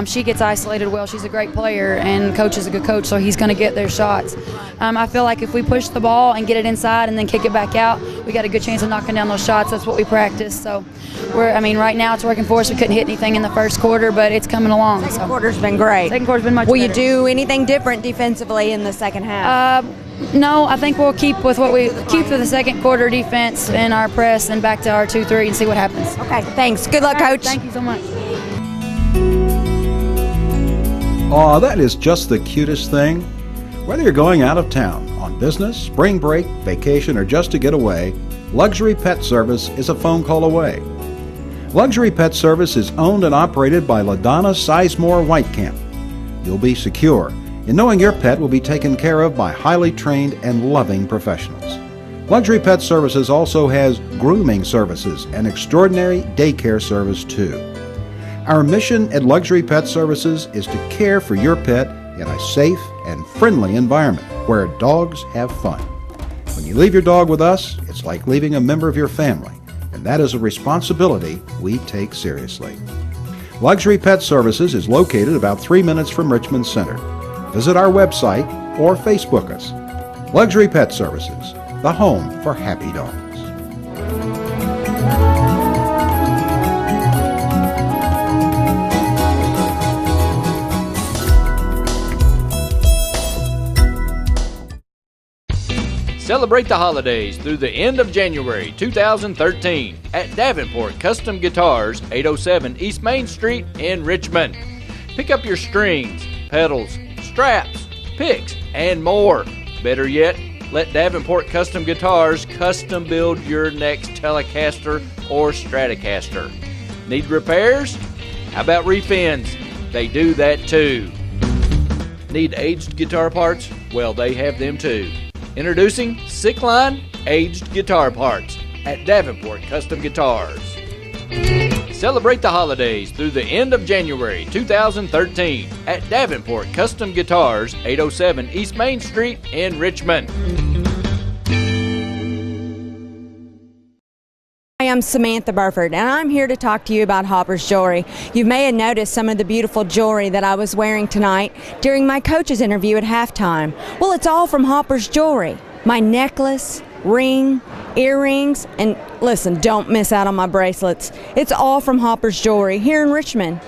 She gets isolated well. She's a great player, and Coach is a good coach, so he's going to get their shots. I feel like if we push the ball and get it inside and then kick it back out, we got a good chance of knocking down those shots. That's what we practice. So, right now it's working for us. We couldn't hit anything in the first quarter, but it's coming along. Second quarter's been great. Second quarter's been much Will better. you do anything different defensively in the second half? No, I think we'll keep with what we keep for the second quarter defense and our press and back to our 2-3 and see what happens. Okay, thanks. Good luck, Coach. Thank you so much. Aw, that is just the cutest thing. Whether you're going out of town on business, spring break, vacation, or just to get away, Luxury Pet Service is a phone call away. Luxury Pet Service is owned and operated by LaDonna Sizemore Whitecamp. You'll be secure in knowing your pet will be taken care of by highly trained and loving professionals. Luxury Pet Services also has grooming services and extraordinary daycare service too. Our mission at Luxury Pet Services is to care for your pet in a safe and friendly environment where dogs have fun. When you leave your dog with us, it's like leaving a member of your family, and that is a responsibility we take seriously. Luxury Pet Services is located about 3 minutes from Richmond Center. Visit our website or Facebook us. Luxury Pet Services, the home for happy dogs. Celebrate the holidays through the end of January 2013 at Davenport Custom Guitars, 807 East Main Street in Richmond. Pick up your strings, pedals, straps, picks, and more. Better yet, let Davenport Custom Guitars custom build your next Telecaster or Stratocaster. Need repairs? How about refins? They do that too. Need aged guitar parts? Well, they have them too. Introducing Sick Line Aged Guitar Parts at Davenport Custom Guitars. Celebrate the holidays through the end of January 2013 at Davenport Custom Guitars, 807 East Main Street in Richmond. Hi, I'm Samantha Burford, and I'm here to talk to you about Hopper's Jewelry. You may have noticed some of the beautiful jewelry that I was wearing tonight during my coach's interview at halftime. Well, it's all from Hopper's Jewelry. My necklace, ring, earrings, and listen, don't miss out on my bracelets. It's all from Hopper's Jewelry here in Richmond.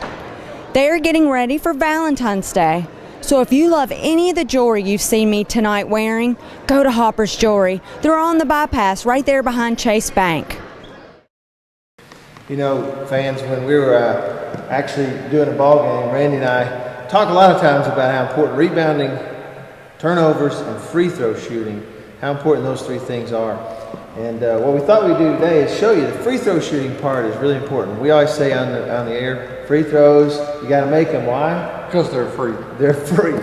They are getting ready for Valentine's Day. So if you love any of the jewelry you've seen me tonight wearing, go to Hopper's Jewelry. They're on the bypass right there behind Chase Bank. You know, fans, when we were actually doing a ball game, Randy and I talk a lot of times about how important rebounding, turnovers, and free throw shooting, how important those three things are. And what we thought we'd do today is show you the free throw shooting part is really important. We always say on the air, free throws, you got to make them. Why? Because they're free. They're free.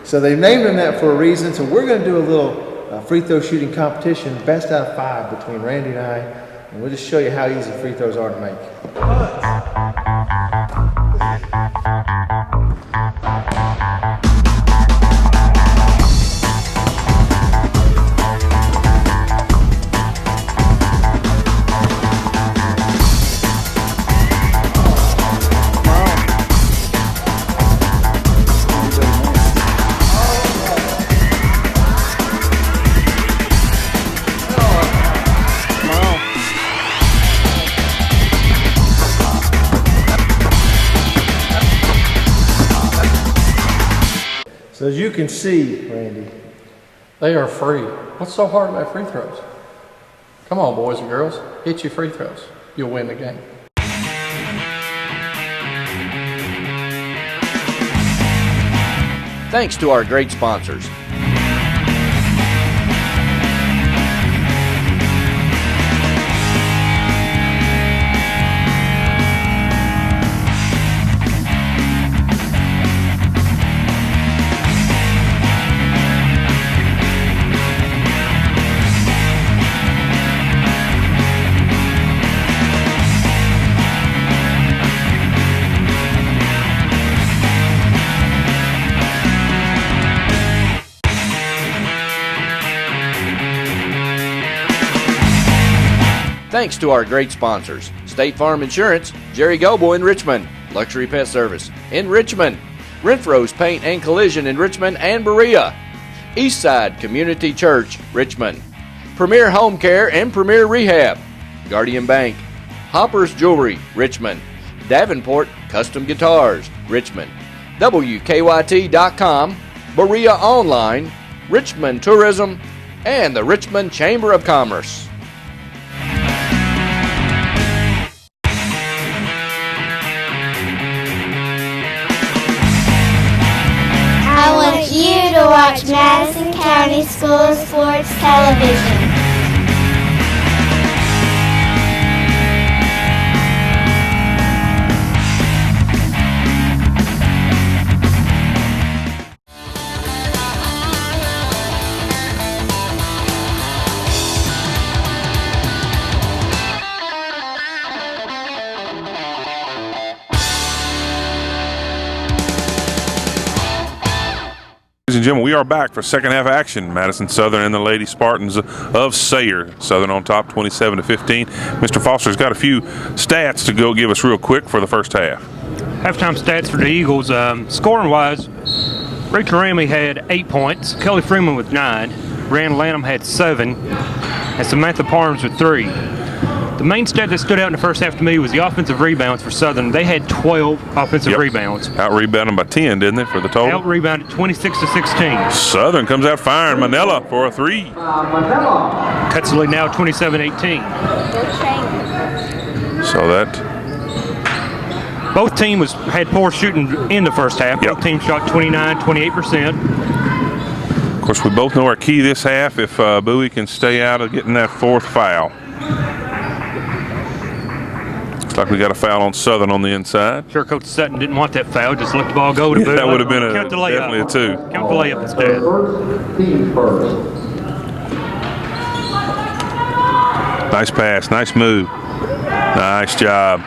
So they've named them that for a reason. So we're going to do a little free throw shooting competition, best out of 5 between Randy and I. And we'll just show you how easy free throws are to make. So as you can see, Randy, they are free. What's so hard about free throws? Come on, boys and girls, hit your free throws. You'll win the game. Thanks to our great sponsors. Thanks to our great sponsors: State Farm Insurance, Jerry Goble in Richmond, Luxury Pet Service in Richmond, Renfro's Paint and Collision in Richmond and Berea, Eastside Community Church, Richmond, Premier Home Care and Premier Rehab, Guardian Bank, Hopper's Jewelry, Richmond, Davenport Custom Guitars, Richmond, WKYT.com, Berea Online, Richmond Tourism, and the Richmond Chamber of Commerce. I want you to watch Madison County School Sports Television. Ladies and gentlemen, we are back for second half action. Madison Southern and the Lady Spartans of Sayre. Southern on top 27-15. Mr. Foster's got a few stats to go give us real quick for the first half. Halftime stats for the Eagles. Scoring-wise, Rachel Ramey had 8 points. Kelly Freeman with 9. Rand Lanham had 7. And Samantha Parms with 3. The main stat that stood out in the first half to me was the offensive rebounds for Southern. They had 12 offensive rebounds. Out-rebounded by 10, didn't they, for the total? Out-rebounded 26-16. Southern comes out firing. Manila for a 3. Cuts the lead now 27-18. So that... Both teams had poor shooting in the first half. Both teams shot 29-28%. Of course, we both know our key this half if Bowie can stay out of getting that fourth foul. Looks like we got a foul on Southern on the inside. Sure, Coach Sutton didn't want that foul. Just let the ball go to Bowie. That would have been definitely a 2. Count the layup instead. Nice pass, nice move. Nice job.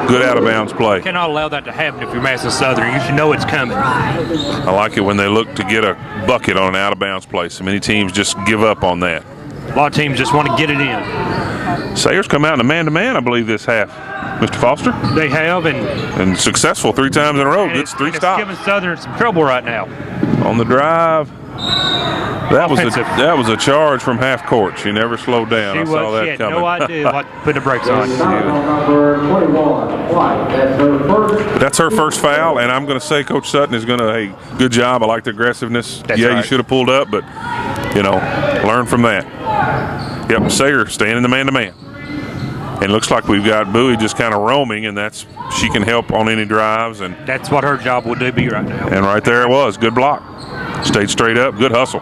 Good out-of-bounds play. You cannot allow that to happen if you're Madison Southern. You should know it's coming. I like it when they look to get a bucket on an out-of-bounds play. So many teams just give up on that. A lot of teams just want to get it in. Sayre's come out in a man-to-man, I believe, this half. Mr. Foster? They have, and successful 3 times in a row. Good 3 stops. It's giving Southern some trouble right now. On the drive. That was a charge from half court. She never slowed down. I saw that coming. No idea what put the brakes on. But that's her first foul, and I'm going to say Coach Sutton is going to, hey, good job. I like the aggressiveness. That's right. You should have pulled up, but, learn from that. Yep, Sayre staying in the man-to-man. And it looks like we've got Bowie just kind of roaming, and she can help on any drives. And that's what her job will be right now. And right there it was. Good block. Stayed straight up. Good hustle.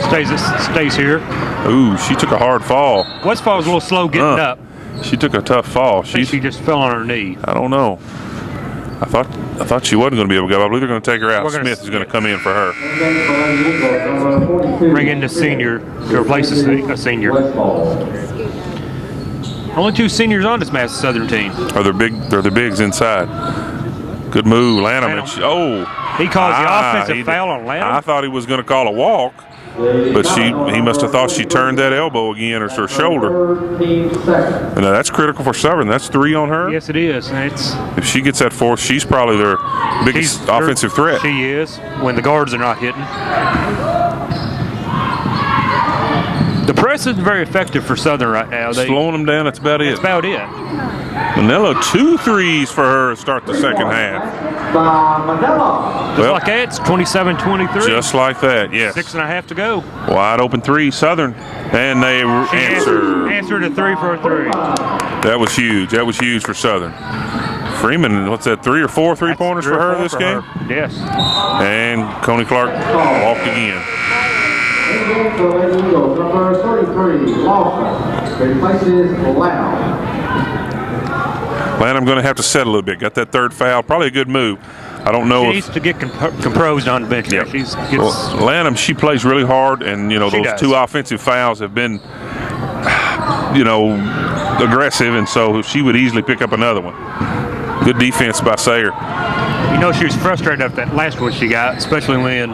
Stays here. Ooh, she took a hard fall. Westfall was a little slow getting up. She took a tough fall. She just fell on her knee. I don't know. I thought she wasn't going to be able to go. I believe they're going to take her out. Smith is going to come in for her. Bring in the senior to replace a senior. Only 2 seniors on this Madison Southern team. They're the bigs inside. Good move, Lanham. He calls the offensive foul on Lanham. I thought he was going to call a walk, but he must have thought she turned that elbow again or her shoulder. And that's critical for Southern. That's 3 on her. Yes, it is. If she gets that 4th, she's probably their biggest offensive threat. She is when the guards are not hitting. The press isn't very effective for Southern right now. Slowing them down, that's about it. That's about it. Manila 2 threes for her to start the second half. Just like that, it's 27-23. Just like that, yes. 6.5 to go. Wide open 3, Southern. And they answered a 3 for a 3. That was huge. That was huge for Southern. Freeman, what's that, 3 or 4 3-pointers for her this game? Yes. And Coney Clark walked again. Number 33, Lawson, replaces Lanham going to have to set a little bit. Got that 3rd foul. Probably a good move. I don't know she needs to get composed on the bench. Yeah. Lanham, she plays really hard, and those 2 offensive fouls have been, aggressive, and so she would easily pick up another one. Good defense by Sayre. She was frustrated after that last one she got, especially when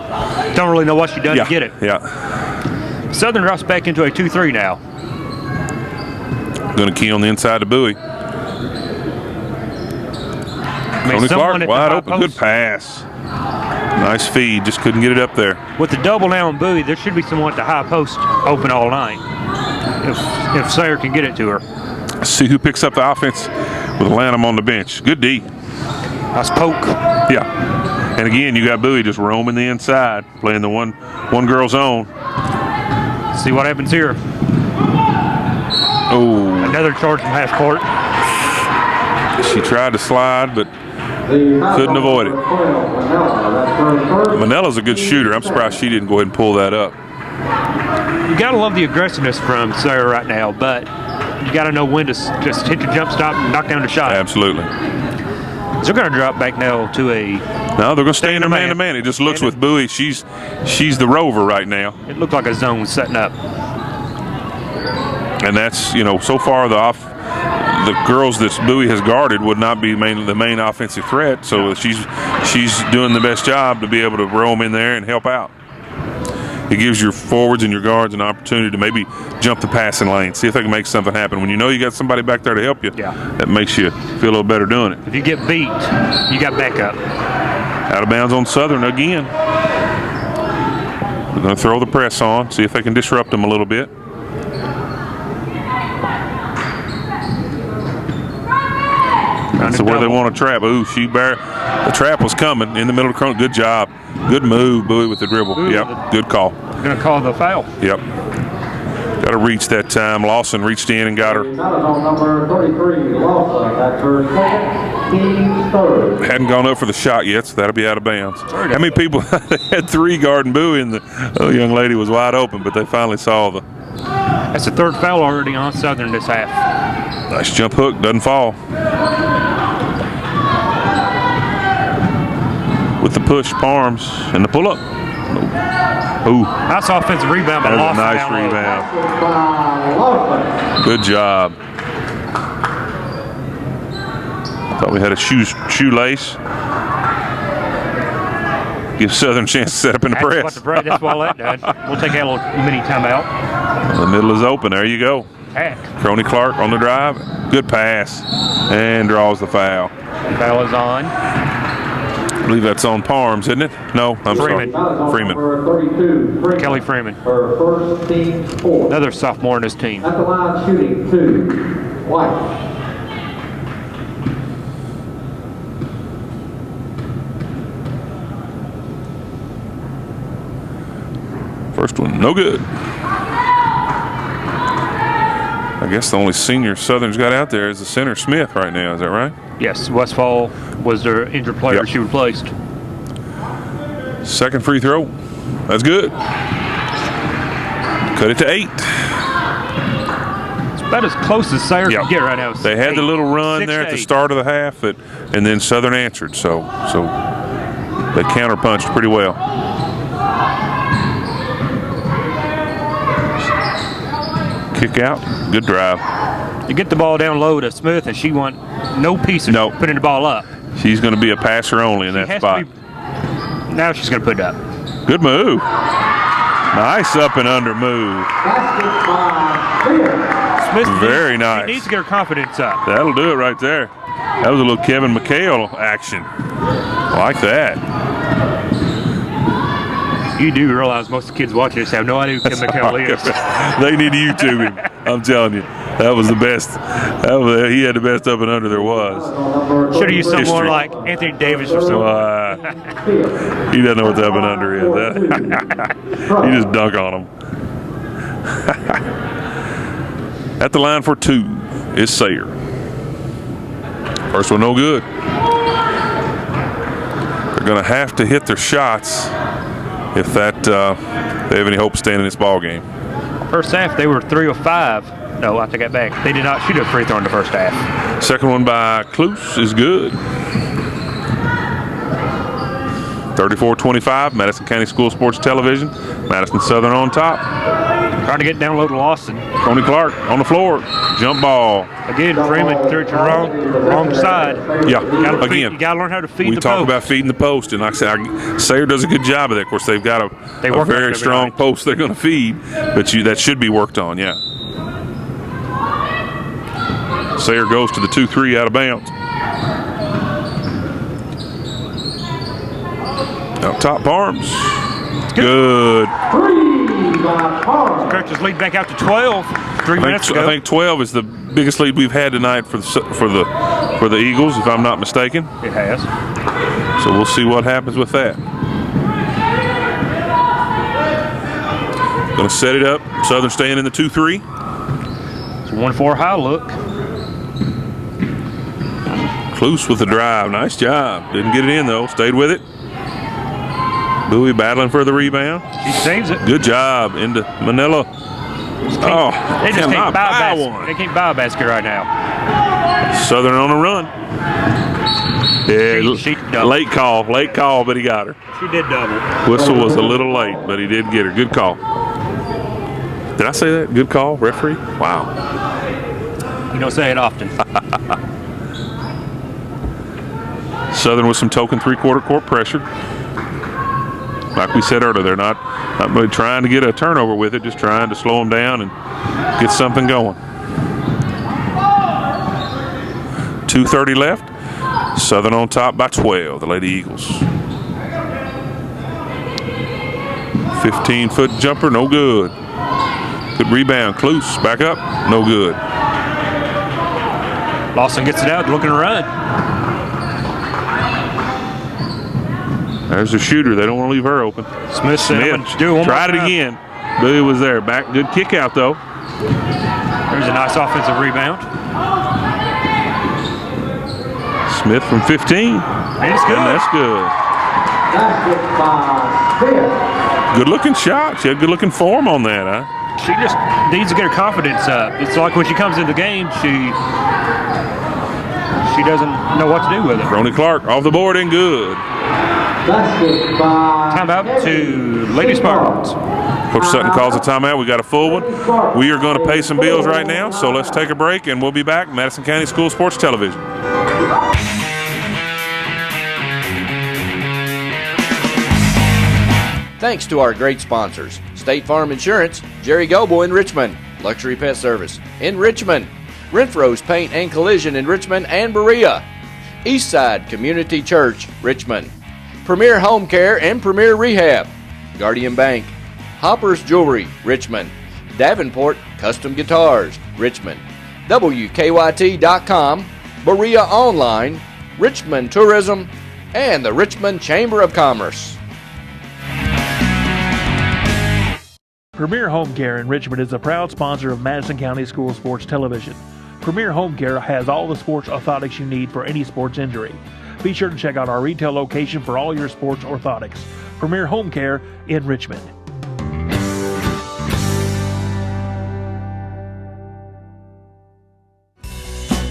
don't really know what she done to get it. Yeah. Southern drops back into a 2-3 now. Going to key on the inside to Bowie. Tony Clark wide open. Good pass. Nice feed. Just couldn't get it up there. With the double now on Bowie, there should be someone at the high post open all night. If Sayre can get it to her. Let's see who picks up the offense with Lanham on the bench. Good D. That's poke. Yeah. And again, you got Bowie just roaming the inside, playing the one girl zone. See what happens here. Oh. Another charge from half court. She tried to slide, but couldn't avoid it. Manella's a good shooter. I'm surprised she didn't go ahead and pull that up. You got to love the aggressiveness from Sayre right now, but you got to know when to just hit the jump stop and knock down the shot. Absolutely. So they're going to drop back now to a... No, they're going to stay in a man-to-man. It just looks with Bowie, she's the rover right now. It looked like a zone setting up. And that's, you know, so far the girls that Bowie has guarded would not be the main offensive threat. So she's doing the best job to be able to roam in there and help out. It gives your forwards and your guards an opportunity to maybe jump the passing lane, see if they can make something happen. When you know you got somebody back there to help you, that makes you feel a little better doing it. If you get beat, you got backup. Out of bounds on Southern again. We're going to throw the press on, see if they can disrupt them a little bit. That's where they want to trap. Ooh, the trap was coming in the middle of the corner. Good job. Good move, Bowie with the dribble. Yep, good call. Going to call the foul. Yep. Got to reach that time. Lawson reached in and got her. Number 33, Lawson. That's her second, team's third. Hadn't gone up for the shot yet, so that'll be out of bounds. How many people had 3 guarding Bowie, and the young lady was wide open, but they finally saw the. That's the 3rd foul already on Southern this half. Nice jump hook, doesn't fall. With the push, Parms, and the pull-up. Ooh. Nice offensive rebound by Lawson. Nice rebound. Good job. Thought we had a shoelace. Give Southern a chance to set up in the press. That's why that done. We'll take a little mini timeout. The middle is open. There you go. Crony Clark on the drive. Good pass. And draws the foul. Foul is on. I believe that's on Parms, isn't it? No, I'm Freeman. sorry. Freeman. Kelly Freeman. Her first team fourth. Another sophomore in his team. At the line shooting 2, White. First one, no good. I guess the only senior Southern's got out there is the center Smith right now. Is that right? Yes, Westfall was their injured player she replaced. Second free throw. That's good. Cut it to 8. It's about as close as Sayre can get right now. They had the little run there at the start of the half, and then Southern answered. So they counterpunched pretty well. Kick out, good drive. You get the ball down low to Smith, and she want no piece of putting the ball up. She's going to be a passer only in that spot. Now she's going to put it up. Good move. Nice up and under move. Smith very nice. She needs to get her confidence up. That'll do it right there. That was a little Kevin McHale action. Like that. You do realize most of the kids watching this have no idea who Kevin McHale is. They need to YouTube him. I'm telling you. That was the best. He had the best up and under there was. Should have used someone like Anthony Davis or something. He doesn't know what the up and under is. He just dunk on him. At the line for 2 is Sayre. First one no good. They're going to have to hit their shots if they have any hope of staying in this ball game. First half, they were 3 of 5. No, I take that back. They did not shoot a free throw in the first half. Second one by Kloos is good. 34-25, Madison County School Sports Television. Madison Southern on top. Trying to get down low to Lawson. Tony Clark on the floor. Jump ball. Again, Freeman threw it to the wrong side. Yeah, you got to learn how to feed the post. We talk about feeding the post, and like I said, Sayre does a good job of that. Of course, they've got a very strong post they're going to feed, but that should be worked on, Sayre goes to the 2-3 out of bounds. Out top, Barnes. Good. Stretches lead back out to 12. 3 minutes ago. I think 12 is the biggest lead we've had tonight for the Eagles, if I'm not mistaken. It has. So we'll see what happens with that. Going to set it up. Southern staying in the 2-3. It's a 1-4 high look. Cluse with the drive. Nice job. Didn't get it in, though. Stayed with it. Bowie battling for the rebound. She saves it. Good job into Manila. They just can't buy one. They can't buy a basket right now. Southern on a run. Yeah, she late call, but he got her. She did double. Whistle was a little late, but he did get her. Good call. Did I say that? Good call, referee? Wow. You don't say it often. Southern with some token three-quarter court pressure. Like we said earlier, they're not really trying to get a turnover with it, just trying to slow them down and get something going. 2:30 left. Southern on top by 12, the Lady Eagles. 15-foot jumper, no good. Good rebound. Cluse back up, no good. Lawson gets it out, looking to run. There's the shooter. They don't want to leave her open. Smith tried it again. Bowie was there. Back. Good kick out, though. There's a nice offensive rebound. Smith from 15. It's good. And that's good. Good-looking shot. She had good-looking form on that, huh? She just needs to get her confidence up. It's like when she comes in the game, she doesn't know what to do with it. Ronnie Clark off the board and good. Timeout to Lady Spartans. Coach Sutton calls a timeout. We got a full one. We are going to pay some bills right now, so let's take a break, and we'll be back. Madison County School Sports Television. Thanks to our great sponsors: State Farm Insurance, Jerry Goble in Richmond, Luxury Pet Service in Richmond, Renfro's Paint and Collision in Richmond and Berea, Eastside Community Church, Richmond, Premier Home Care and Premier Rehab, Guardian Bank, Hopper's Jewelry, Richmond, Davenport Custom Guitars, Richmond, WKYT.com, Berea Online, Richmond Tourism, and the Richmond Chamber of Commerce. Premier Home Care in Richmond is a proud sponsor of Madison County School Sports Television. Premier Home Care has all the sports orthotics you need for any sports injury. Be sure to check out our retail location for all your sports orthotics. Premier Home Care in Richmond.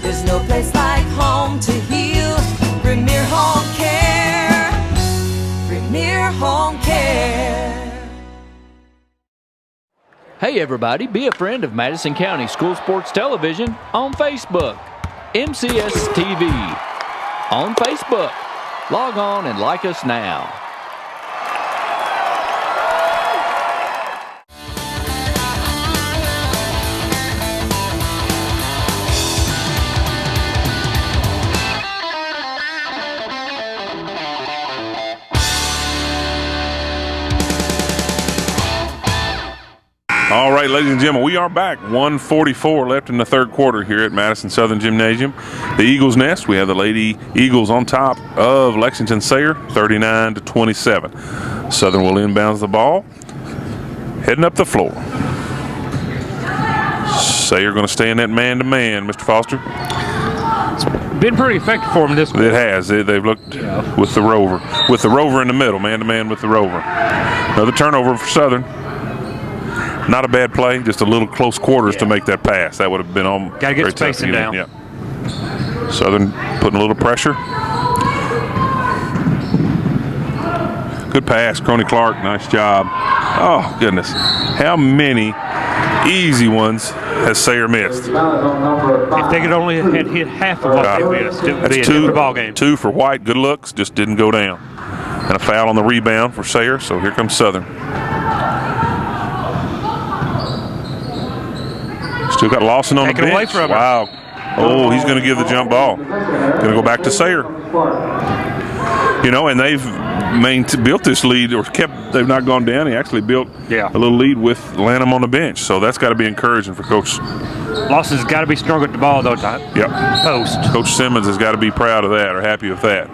There's no place like home to heal. Premier Home Care. Premier Home Care. Hey everybody, be a friend of Madison County School Sports Television on Facebook. MCS TV on Facebook. Log on and like us now. All right, ladies and gentlemen, we are back. 1:44 left in the third quarter here at Madison Southern Gymnasium. The Eagles Nest, we have the Lady Eagles on top of Lexington Sayre, 39-27. Southern will inbounds the ball, heading up the floor. Sayre going to stay in that man-to-man, Mr. Foster. It's been pretty effective for them this week. It has. They've looked with the Rover. With the Rover in the middle, man-to-man with the Rover. Another turnover for Southern. Not a bad play, just a little close quarters to make that pass. That would have been on. Got to get spacing down. Yeah. Southern putting a little pressure. Good pass, Crony Clark. Nice job. Oh, goodness. How many easy ones has Sayre missed? If they could only have hit half of what they missed, it would be a different ball game. 2 for White. Good looks. Just didn't go down. And a foul on the rebound for Sayre, so here comes Southern. Still got Lawson on the bench. Away from wow. Oh, he's going to give the jump ball. Going to go back to Sayre. You know, and they've built this lead, or they've not gone down. He actually built a little lead with Lanham on the bench. So that's got to be encouraging for Coach. Lawson's got to be strong at the ball, though, post. Coach Simmons has got to be proud of that or happy with that.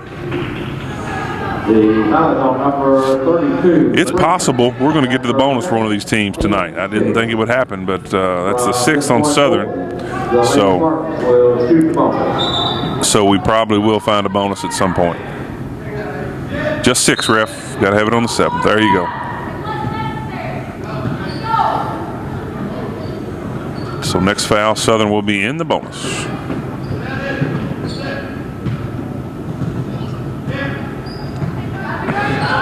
It's possible we're going to get to the bonus for one of these teams tonight. I didn't think it would happen, but that's the 6th on Southern. So we probably will find a bonus at some point. Just 6, ref. Got to have it on the 7th. There you go. So next foul, Southern will be in the bonus.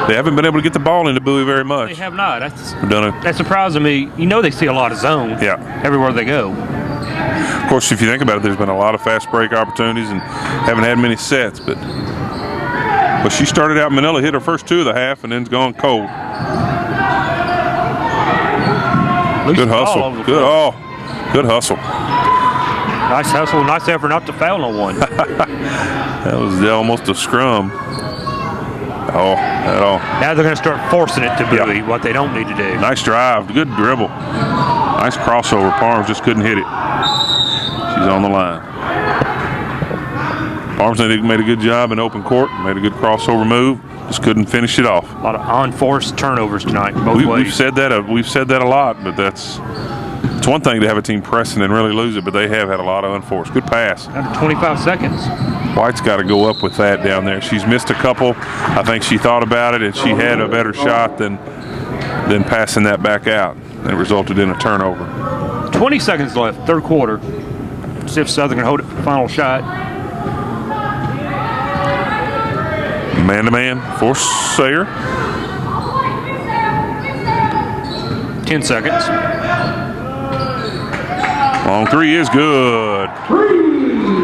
They haven't been able to get the ball into Bowie very much. They have not. That's surprising me. You know they see a lot of zone everywhere they go. Of course, if you think about it, there's been a lot of fast break opportunities and haven't had many sets. But she started out, Manila hit her first 2 of the half and then's gone cold. Good hustle. Good hustle. Nice hustle. Nice effort not to foul on one. That was almost a scrum. Now they're going to start forcing it to Bowie, what they don't need to do. Nice drive, good dribble. Nice crossover. Parms just couldn't hit it. She's on the line. Parms made a good job in open court, made a good crossover move, just couldn't finish it off. A lot of unforced turnovers tonight, both ways. We've said that a lot, but it's one thing to have a team pressing and really lose it, but they have had a lot of unforced. Good pass. Under 25 seconds. White's got to go up with that down there. She's missed a couple. I think she thought about it, and she had a better shot than passing that back out. It resulted in a turnover. 20 seconds left, 3rd quarter. See if Southern can hold it for the final shot. Man-to-man for Sayre. 10 seconds. Long 3 is good.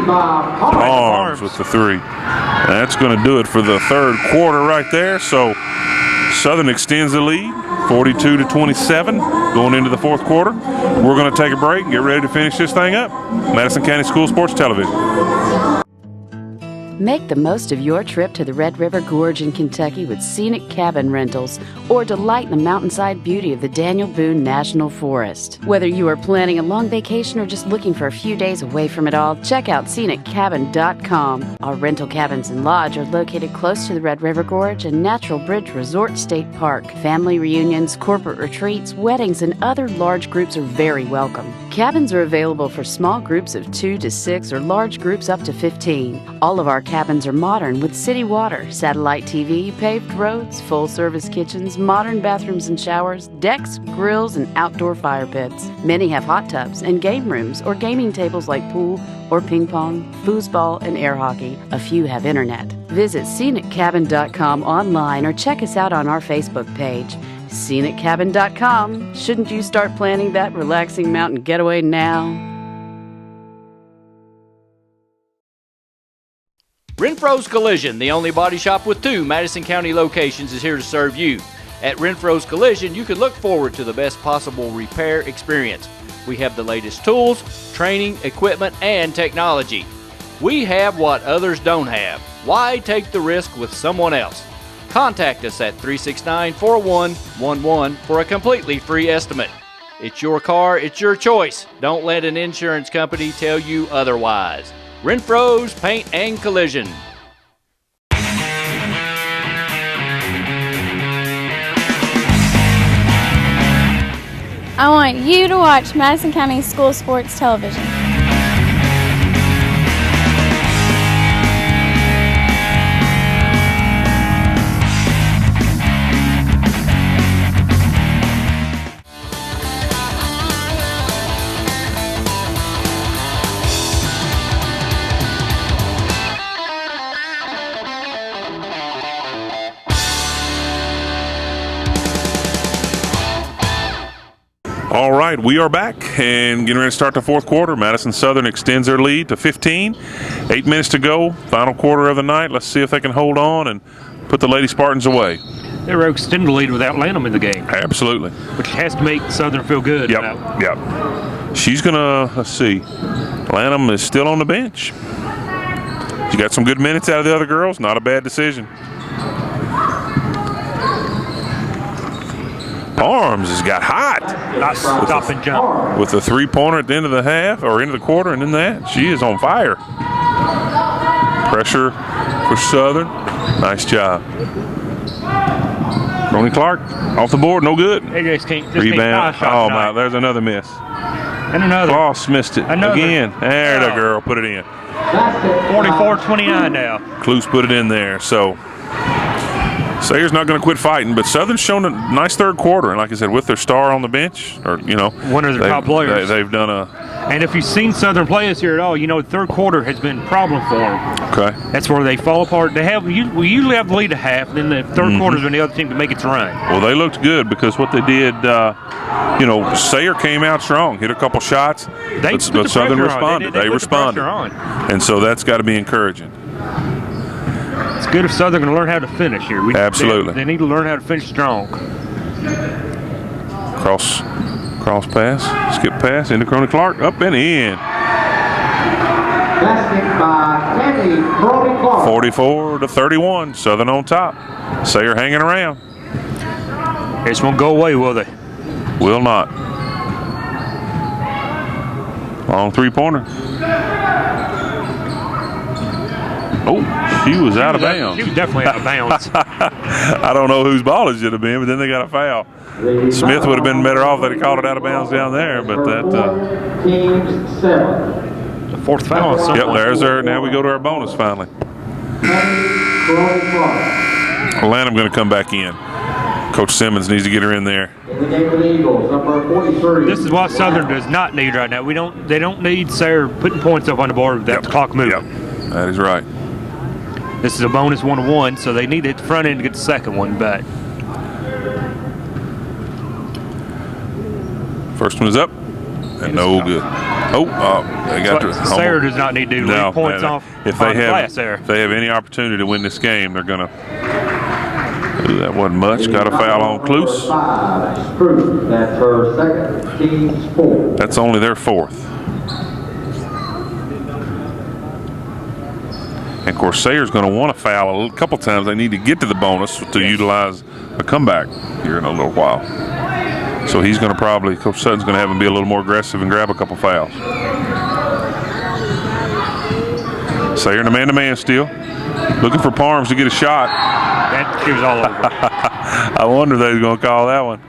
Parms with the 3. That's going to do it for the 3rd quarter right there. So Southern extends the lead, 42-27, going into the 4th quarter. We're going to take a break, get ready to finish this thing up. Madison County School Sports Television. Make the most of your trip to the Red River Gorge in Kentucky with scenic cabin rentals, or delight in the mountainside beauty of the Daniel Boone National Forest. Whether you are planning a long vacation or just looking for a few days away from it all, check out sceniccabin.com. Our rental cabins and lodge are located close to the Red River Gorge and Natural Bridge Resort State Park. Family reunions, corporate retreats, weddings, and other large groups are very welcome. Cabins are available for small groups of 2 to 6 or large groups up to 15. All of our cabins are modern with city water, satellite TV, paved roads, full-service kitchens, modern bathrooms and showers, decks, grills, and outdoor fire pits. Many have hot tubs and game rooms or gaming tables like pool or ping pong, foosball, and air hockey. A few have internet. Visit sceniccabin.com online or check us out on our Facebook page. sceniccabin.com. Shouldn't you start planning that relaxing mountain getaway now? Renfro's Collision, the only body shop with 2 Madison County locations, is here to serve you. At Renfro's Collision, you can look forward to the best possible repair experience. We have the latest tools, training, equipment, and technology. We have what others don't have. Why take the risk with someone else? Contact us at 369-4111 for a completely free estimate. It's your car, it's your choice. Don't let an insurance company tell you otherwise. Renfro's Paint and Collision. I want you to watch Madison County School Sports Television. All right, we are back and getting ready to start the 4th quarter. Madison Southern extends their lead to 15. 8 minutes to go, final quarter of the night. Let's see if they can hold on and put the Lady Spartans away. They were extending the lead without Lanham in the game. Absolutely. Which has to make Southern feel good. Yep. She's going to, let's see, Lanham is still on the bench. She got some good minutes out of the other girls. Not a bad decision. Arms has got hot. Not stop and jump. With a three-pointer at the end of the half, or end of the quarter, and then that. She is on fire. Pressure for Southern. Nice job. Ronnie Clark off the board, no good. Rebound. Oh, my, there's another miss. And another. Kloss missed it again. There the girl put it in. 44-29 now. Kloos put it in there. So Sayre's not going to quit fighting, but Southern's shown a nice third quarter. And like I said, with their star on the bench, or one of their top players, they've done a. And if you've seen Southern play us here at all, the third quarter has been a problem for them. Okay. That's where they fall apart. We usually have the lead a half, and then the third quarter's when the other team can make its run. Well, they looked good because what they did, Sayre came out strong, hit a couple shots, but Southern responded. They responded. And so that's got to be encouraging. It's good if Southern going to learn how to finish here. Absolutely. They need to learn how to finish strong. Cross pass, skip pass, into Crony Clark, up and in. 44-31, Southern on top. Sayre hanging around. This won't go away, will they? Will not. Long three-pointer. Oh, she was out of bounds. She was definitely out of bounds. I don't know whose ball it should have been, but then they got a foul. Smith would have been better off that he called it out of bounds down there, but that. The fourth foul. Yep, there's her. Now we go to our bonus finally. Lanham going to come back in. Coach Simmons needs to get her in there. This is what Southern does not need right now. They don't need Sayre putting points up on the board with that clock moving. Yep, that is right. This is a bonus 1-1, so they need to hit the front end to get the second one back. First one is up, and no good. They got to. Sayre does not need to leave points off. If they have any opportunity to win this game, they're gonna. That wasn't much. Got a foul on Kloos. That's her second, team's fourth. That's only their fourth. And of course, Sayre's going to want to foul a couple times. They need to get to the bonus to utilize a comeback here in a little while. So he's going to Coach Sutton's going to have him be a little more aggressive and grab a couple fouls. Sayre in a man-to-man still. Looking for Parms to get a shot. She was all over. I wonder if they was going to call that one.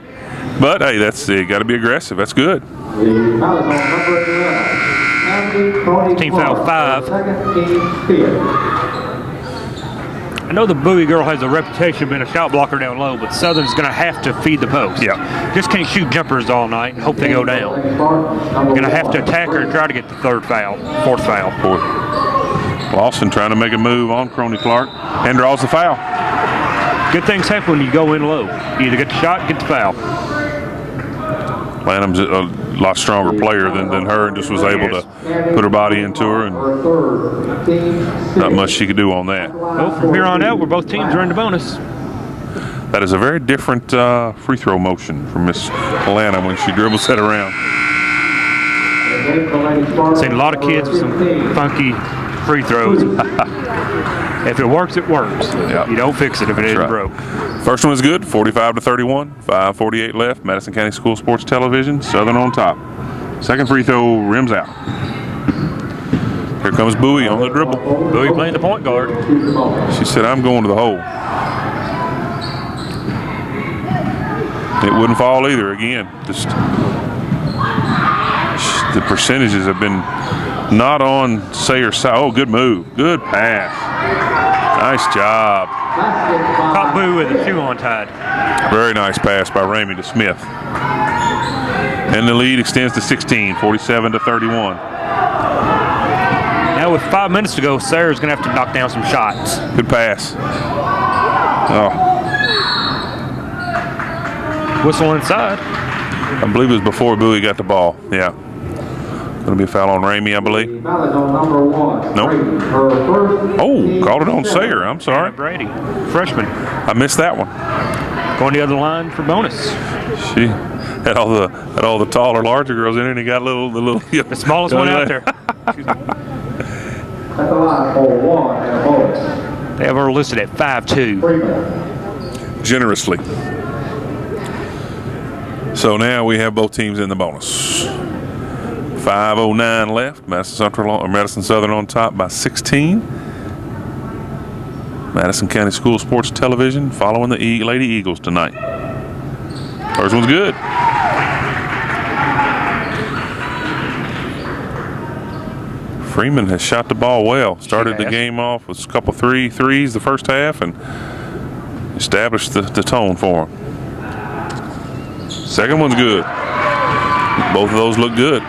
But, hey, that's it. Got to be aggressive. That's good. Team foul 5. I know the Bowie girl has a reputation of being a shot blocker down low, but Southern's going to have to feed the post. Yeah. Just can't shoot jumpers all night and hope they go down. You're going to have to attack her and try to get the fourth foul. Lawson trying to make a move on Crony Clark and draws the foul. Good things happen when you go in low. You either get the shot, get the foul. Lanham's a lot stronger player than her, and just was able to put her body into her, and not much she could do on that. Well, from here on out, we're both teams are in the bonus. That is a very different free throw motion from Miss Lanham when she dribbles that around. Seen a lot of kids with some funky free throws. If it works, it works. Yep. You don't fix it if it isn't broke. First one is good, 45-31, 5:48 left. Madison County School Sports Television, Southern on top. Second free throw rims out. Here comes Bowie on the dribble. Bowie playing the point guard. She said, I'm going to the hole. It wouldn't fall either again. Just the percentages have been not on Sayre's side. Oh, good move. Good pass. Nice job. Caught Boo with a shoe untied. Very nice pass by Ramey to Smith. And the lead extends to 16, 47-31. Now with 5 minutes to go, Sayre's going to have to knock down some shots. Good pass. Oh. Whistle inside. I believe it was before Bowie got the ball. Yeah. Going to be a foul on Ramey, I believe. Nope. Oh, called it on Sayre. I'm sorry. Brady, freshman. I missed that one. Going the other line for bonus. She had all the taller, larger girls in it, and he got the smallest one out there. At the line for 1 and a bonus. They have her listed at 5'2". Generously. So now we have both teams in the bonus. 5:09 left. Madison Southern on top by 16. Madison County School Sports Television following the Lady Eagles tonight. First one's good. Freeman has shot the ball well. Started the game off with a couple threes the first half and established the tone for him. Second one's good. Both of those look good.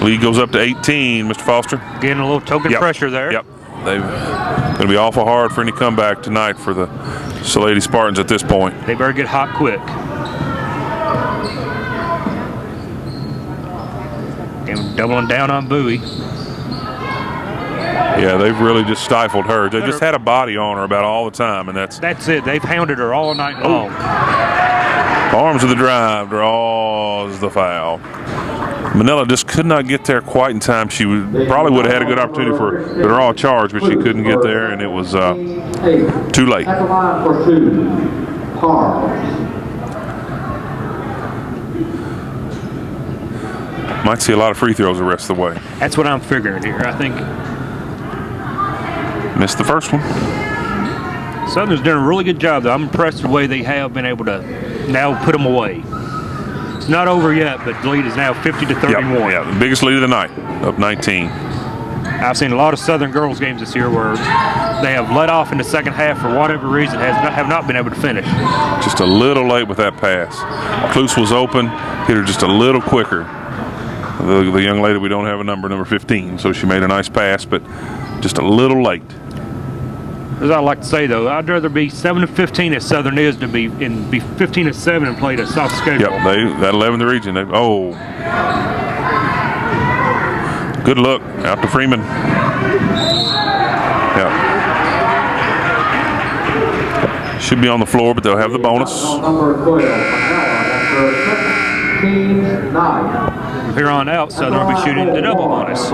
Lead goes up to 18, Mr. Foster. Getting a little token pressure there. Yep. They're going to be awful hard for any comeback tonight for the Lady Spartans at this point. They better get hot quick. And doubling down on Bowie. Yeah, they've really just stifled her. They just had a body on her about all the time, and that's it. They've hounded her all night long. Arms of the drive, draws the foul. Manila just could not get there quite in time. She probably would have had a good opportunity for the draw charge, but she couldn't get there, and it was too late. At the line for 2, Harms. Might see a lot of free throws the rest of the way. That's what I'm figuring here. I think missed the first one. Southern's done a really good job, though. I'm impressed with the way they have been able to now put them away. It's not over yet, but the lead is now 50-31. Yeah, the biggest lead of the night, up 19. I've seen a lot of Southern girls games this year where they have let off in the second half for whatever reason, have not been able to finish. Just a little late with that pass. Cluse was open, hit her just a little quicker. The young lady, we don't have a number 15, so she made a nice pass, but just a little late. As I like to say, though, I'd rather be 7-15 as Southern is to be 15-7 and play a soft schedule. Yep, that 11th region. Good look out to Freeman. Yeah, should be on the floor, but they'll have the bonus. From here on out, Southern will be shooting the double bonus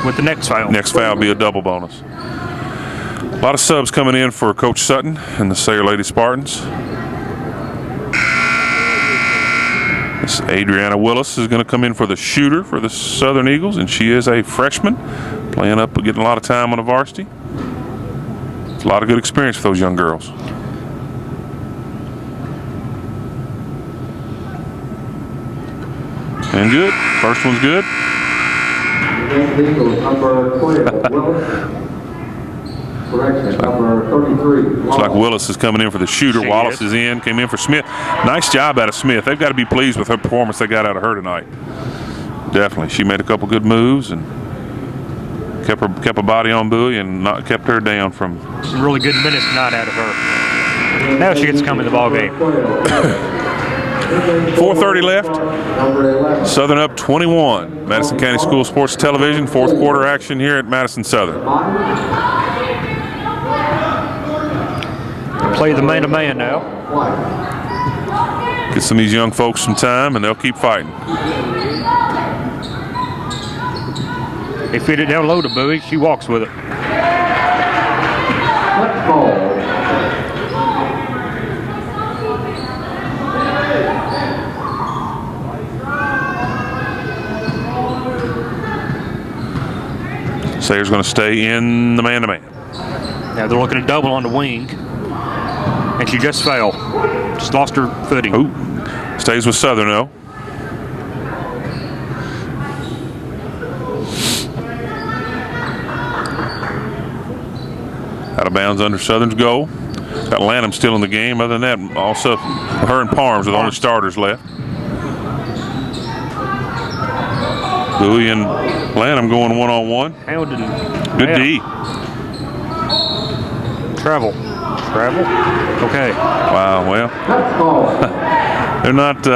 with the next foul. Next foul will be a double bonus. A lot of subs coming in for Coach Sutton and the Sayre Lady Spartans. This Adriana Willis is going to come in for the shooter for the Southern Eagles, and she is a freshman, playing up, getting a lot of time on the varsity. It's a lot of good experience for those young girls. And good. First one's good. Looks like Willis is coming in for the shooter. Wallace is in, came in for Smith. Nice job out of Smith. They've got to be pleased with her performance they got out of her tonight. Definitely. She made a couple good moves and kept a body on Bowie and kept her down from some really good minutes tonight out of her. Now she gets to come in the ball game. 4:30 left. Southern up 21. Madison County School Sports Television, fourth quarter action here at Madison Southern. Play the man-to-man now. Get some of these young folks some time, and they'll keep fighting. They feed it down low to Bowie. She walks with it. Sayre's going to stay in the man-to-man. Now they're looking to double on the wing. And she just fell. Just lost her footing. Ooh. Stays with Southern, though. Out of bounds under Southern's goal. Got Lanham still in the game. Other than that, also her and Parms are the only starters left. Bowie and Lanham going one-on-one. Good D. Travel. Okay. Wow, well, they're not,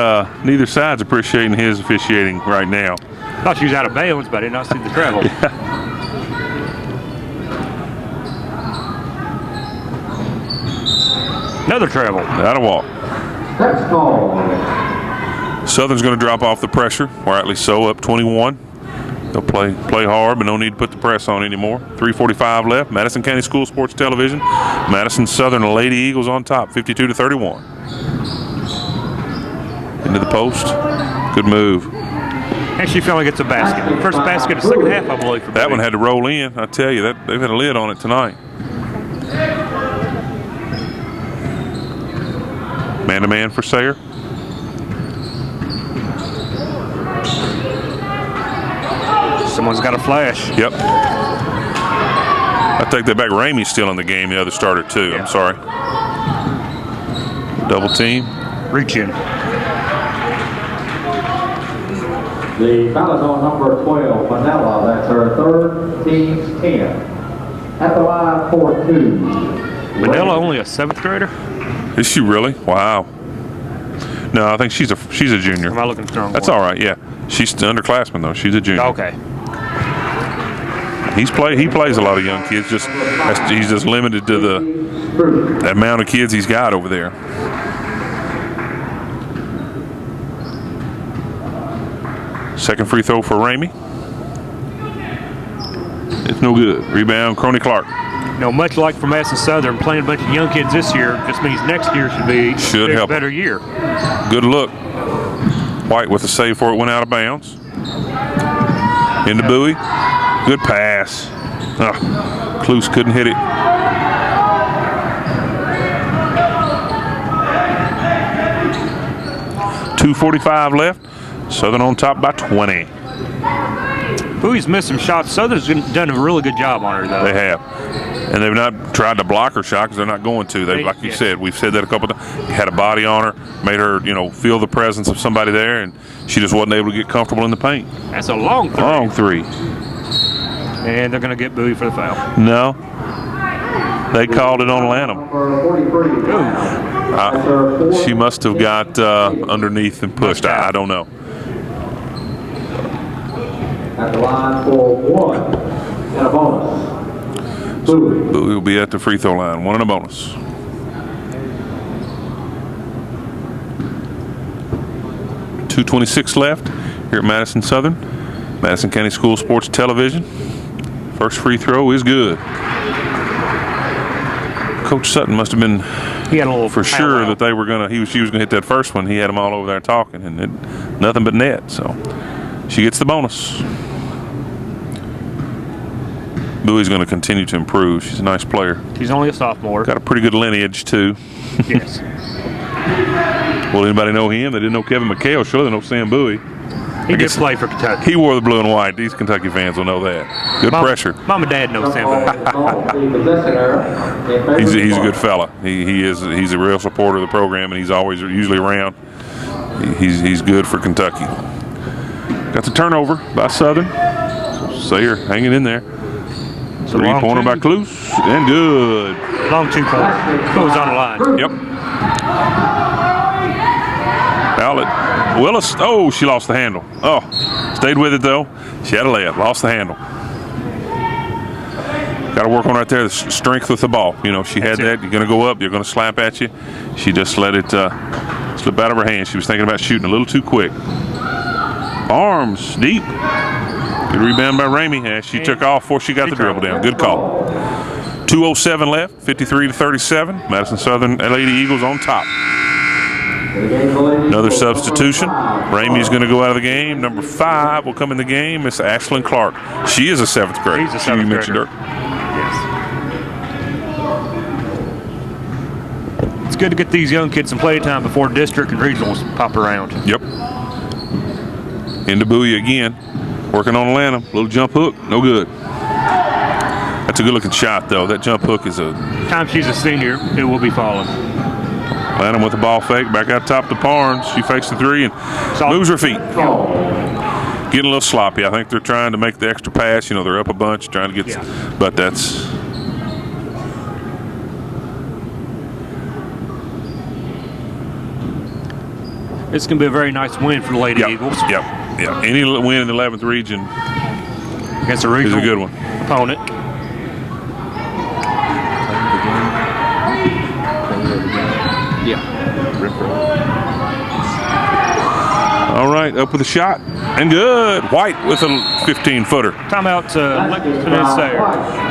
neither side's appreciating his officiating right now. Thought she was out of bounds, but I did not see the travel. Another treble. That'll walk. Next call. Southern's going to drop off the pressure, rightly so, up 21. They'll play hard, but no need to put the press on anymore. 3:45 left. Madison County School Sports Television. Madison Southern Lady Eagles on top, 52-31. Into the post. Good move. And she finally gets a basket. First basket of the second half, I believe. For that one had to roll in. I tell you, they've had a lid on it tonight. Man-to-man for Sayre. Someone's got a flash. Yep. I take that back. Ramey's still in the game, the other starter, too. Yeah. I'm sorry. Double team. Reach in. The foul is on number 12, Manila. That's her third, team's 10. At the line for 2. Manila only a 7th grader? Is she really? Wow. No, I think she's a junior. Am I looking strong? That's all right. Yeah, she's the underclassman though. She's a junior. Okay. He plays a lot of young kids. He's just limited to the amount of kids he's got over there. Second free throw for Ramey. It's no good. Rebound, Crony Clark. You know, much like for Madison Southern, playing a bunch of young kids this year just means next year should help. A better year. Good look. White with a save for it, went out of bounds. Into Bowie. Good pass. Cluse couldn't hit it. .245 left. Southern on top by 20. Bowie's missed some shots. Southern's done a really good job on her, though. They have. And they've not tried to block her shot because they're not going to. Like you said, we've said that a couple of times. Had a body on her, made her, feel the presence of somebody there, and she just wasn't able to get comfortable in the paint. That's a long three. Long three. And they're going to get Bowie for the foul. No. They called it on Lanham. She must have got underneath and pushed. I don't know. At the line for 1 and a bonus. Bowie will be at the free throw line. 1 and a bonus. .226 left here at Madison Southern. Madison County School Sports Television. First free throw is good. Coach Sutton must have been for sure that they were she was gonna hit that first one. He had them all over there talking, and nothing but net. So she gets the bonus. Bowie's going to continue to improve. She's a nice player. She's only a sophomore. Got a pretty good lineage, too. Yes. Well, anybody know him? They didn't know Kevin McHale. Sure, they know Sam Bowie. He did play for Kentucky. He wore the blue and white. These Kentucky fans will know that. Good pressure. Mom and Dad know Sam Bowie. He's a good fella. He's a real supporter of the program, and he's always usually around. He's good for Kentucky. Got the turnover by Southern. Sayre hanging in there. Three-pointer by Cluse, and good. Long 2-pointer. Goes on the line. Yep. Outlet. Willis. Oh, she lost the handle. Oh, stayed with it, though. She had a layup. Lost the handle. Got to work on right there, the strength with the ball. She had that. You're going to go up. You're going to slap at you. She just let it slip out of her hand. She was thinking about shooting a little too quick. Arms deep. Good rebound by Ramey. Yeah, she took off before she got the dribble down. Good call. 2:07 left, 53-37. Madison Southern Lady Eagles on top. Another substitution. Ramey's going to go out of the game. Number 5 will come in the game. Miss Ashlyn Clark. She is a 7th grader. She's a 7th grader. Yes. It's good to get these young kids some play time before district and regionals pop around. Yep. Into Bowie again. Working on Lanham. Little jump hook. No good. That's a good-looking shot, though. That jump hook is a... Time she's a senior, it will be falling. Lanham with the ball fake. Back out top to Barnes. She fakes the 3 and moves her feet. Getting a little sloppy. I think they're trying to make the extra pass. They're up a bunch, trying to get... But that's... It's going to be a very nice win for the Lady Eagles. Yep. Any win in the 11th region against a regional is a good one. Opponent. up with a shot, and good. White with a 15-footer. Timeout to Sayre.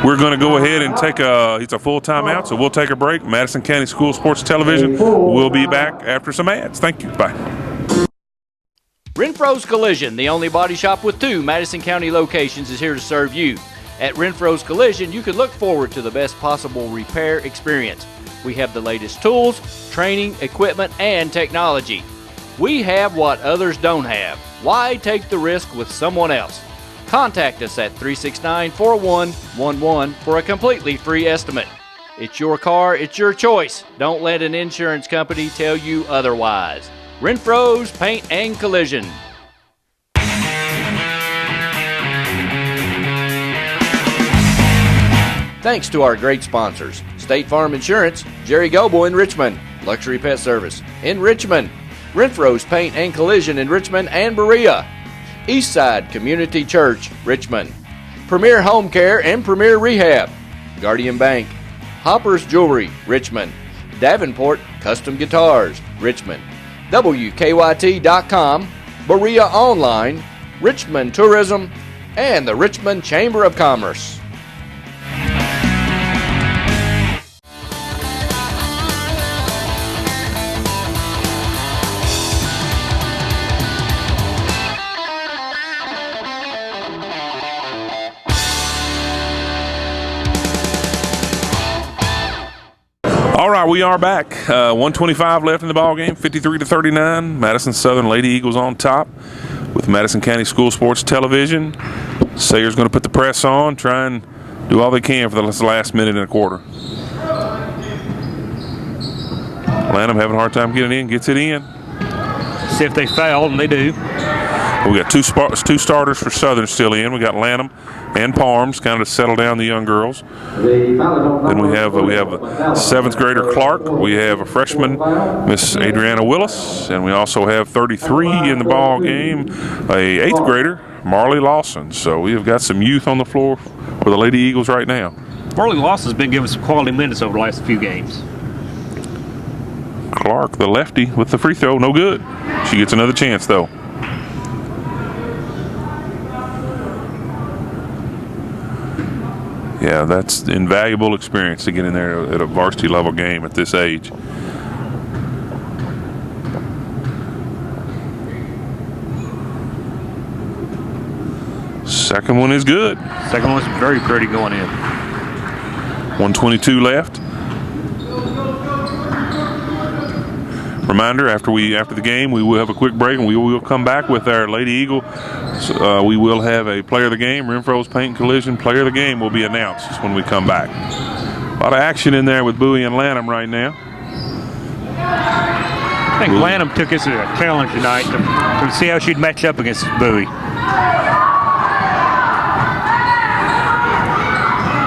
We're going to go ahead and take it's a full timeout, so we'll take a break. Madison County School Sports Television will be back after some ads. Thank you. Bye. Renfro's Collision, the only body shop with 2 Madison County locations, is here to serve you. At Renfro's Collision, you can look forward to the best possible repair experience. We have the latest tools, training, equipment, and technology. We have what others don't have. Why take the risk with someone else? Contact us at 369-4111 for a completely free estimate. It's your car, it's your choice. Don't let an insurance company tell you otherwise. Renfro's Paint and Collision. Thanks to our great sponsors: State Farm Insurance, Jerry Goble in Richmond, Luxury Pet Service in Richmond, Renfro's Paint and Collision in Richmond and Berea, Eastside Community Church, Richmond, Premier Home Care and Premier Rehab, Guardian Bank, Hopper's Jewelry, Richmond, Davenport Custom Guitars, Richmond, WKYT.com, Berea Online, Richmond Tourism, and the Richmond Chamber of Commerce. All right, we are back. 125 left in the ball game, 53-39. Madison Southern Lady Eagles on top with Madison County School Sports Television. Sayre's going to put the press on, try and do all they can for the last minute and a quarter. Lanham having a hard time getting in, gets it in. See if they foul, and they do. We got two starters for Southern still in. We got Lanham and Parms kind of to settle down the young girls. Then we have a seventh grader Clark. We have a freshman, Miss Adriana Willis, and we also have 33 in the ball game, a eighth grader, Marley Lawson. So we have got some youth on the floor for the Lady Eagles right now. Marley Lawson's been giving some quality minutes over the last few games. Clark, the lefty, with the free throw, no good. She gets another chance though. Yeah, that's invaluable experience to get in there at a varsity level game at this age. Second one is good. Second one's very pretty going in. 1:22 left. Reminder, after the game, we will have a quick break and we will come back with our Lady Eagle. We will have a player of the game. Renfro's Paint and Collision player of the game will be announced when we come back. A lot of action in there with Bowie and Lanham right now. I think Lanham took this as a challenge tonight to see how she'd match up against Bowie.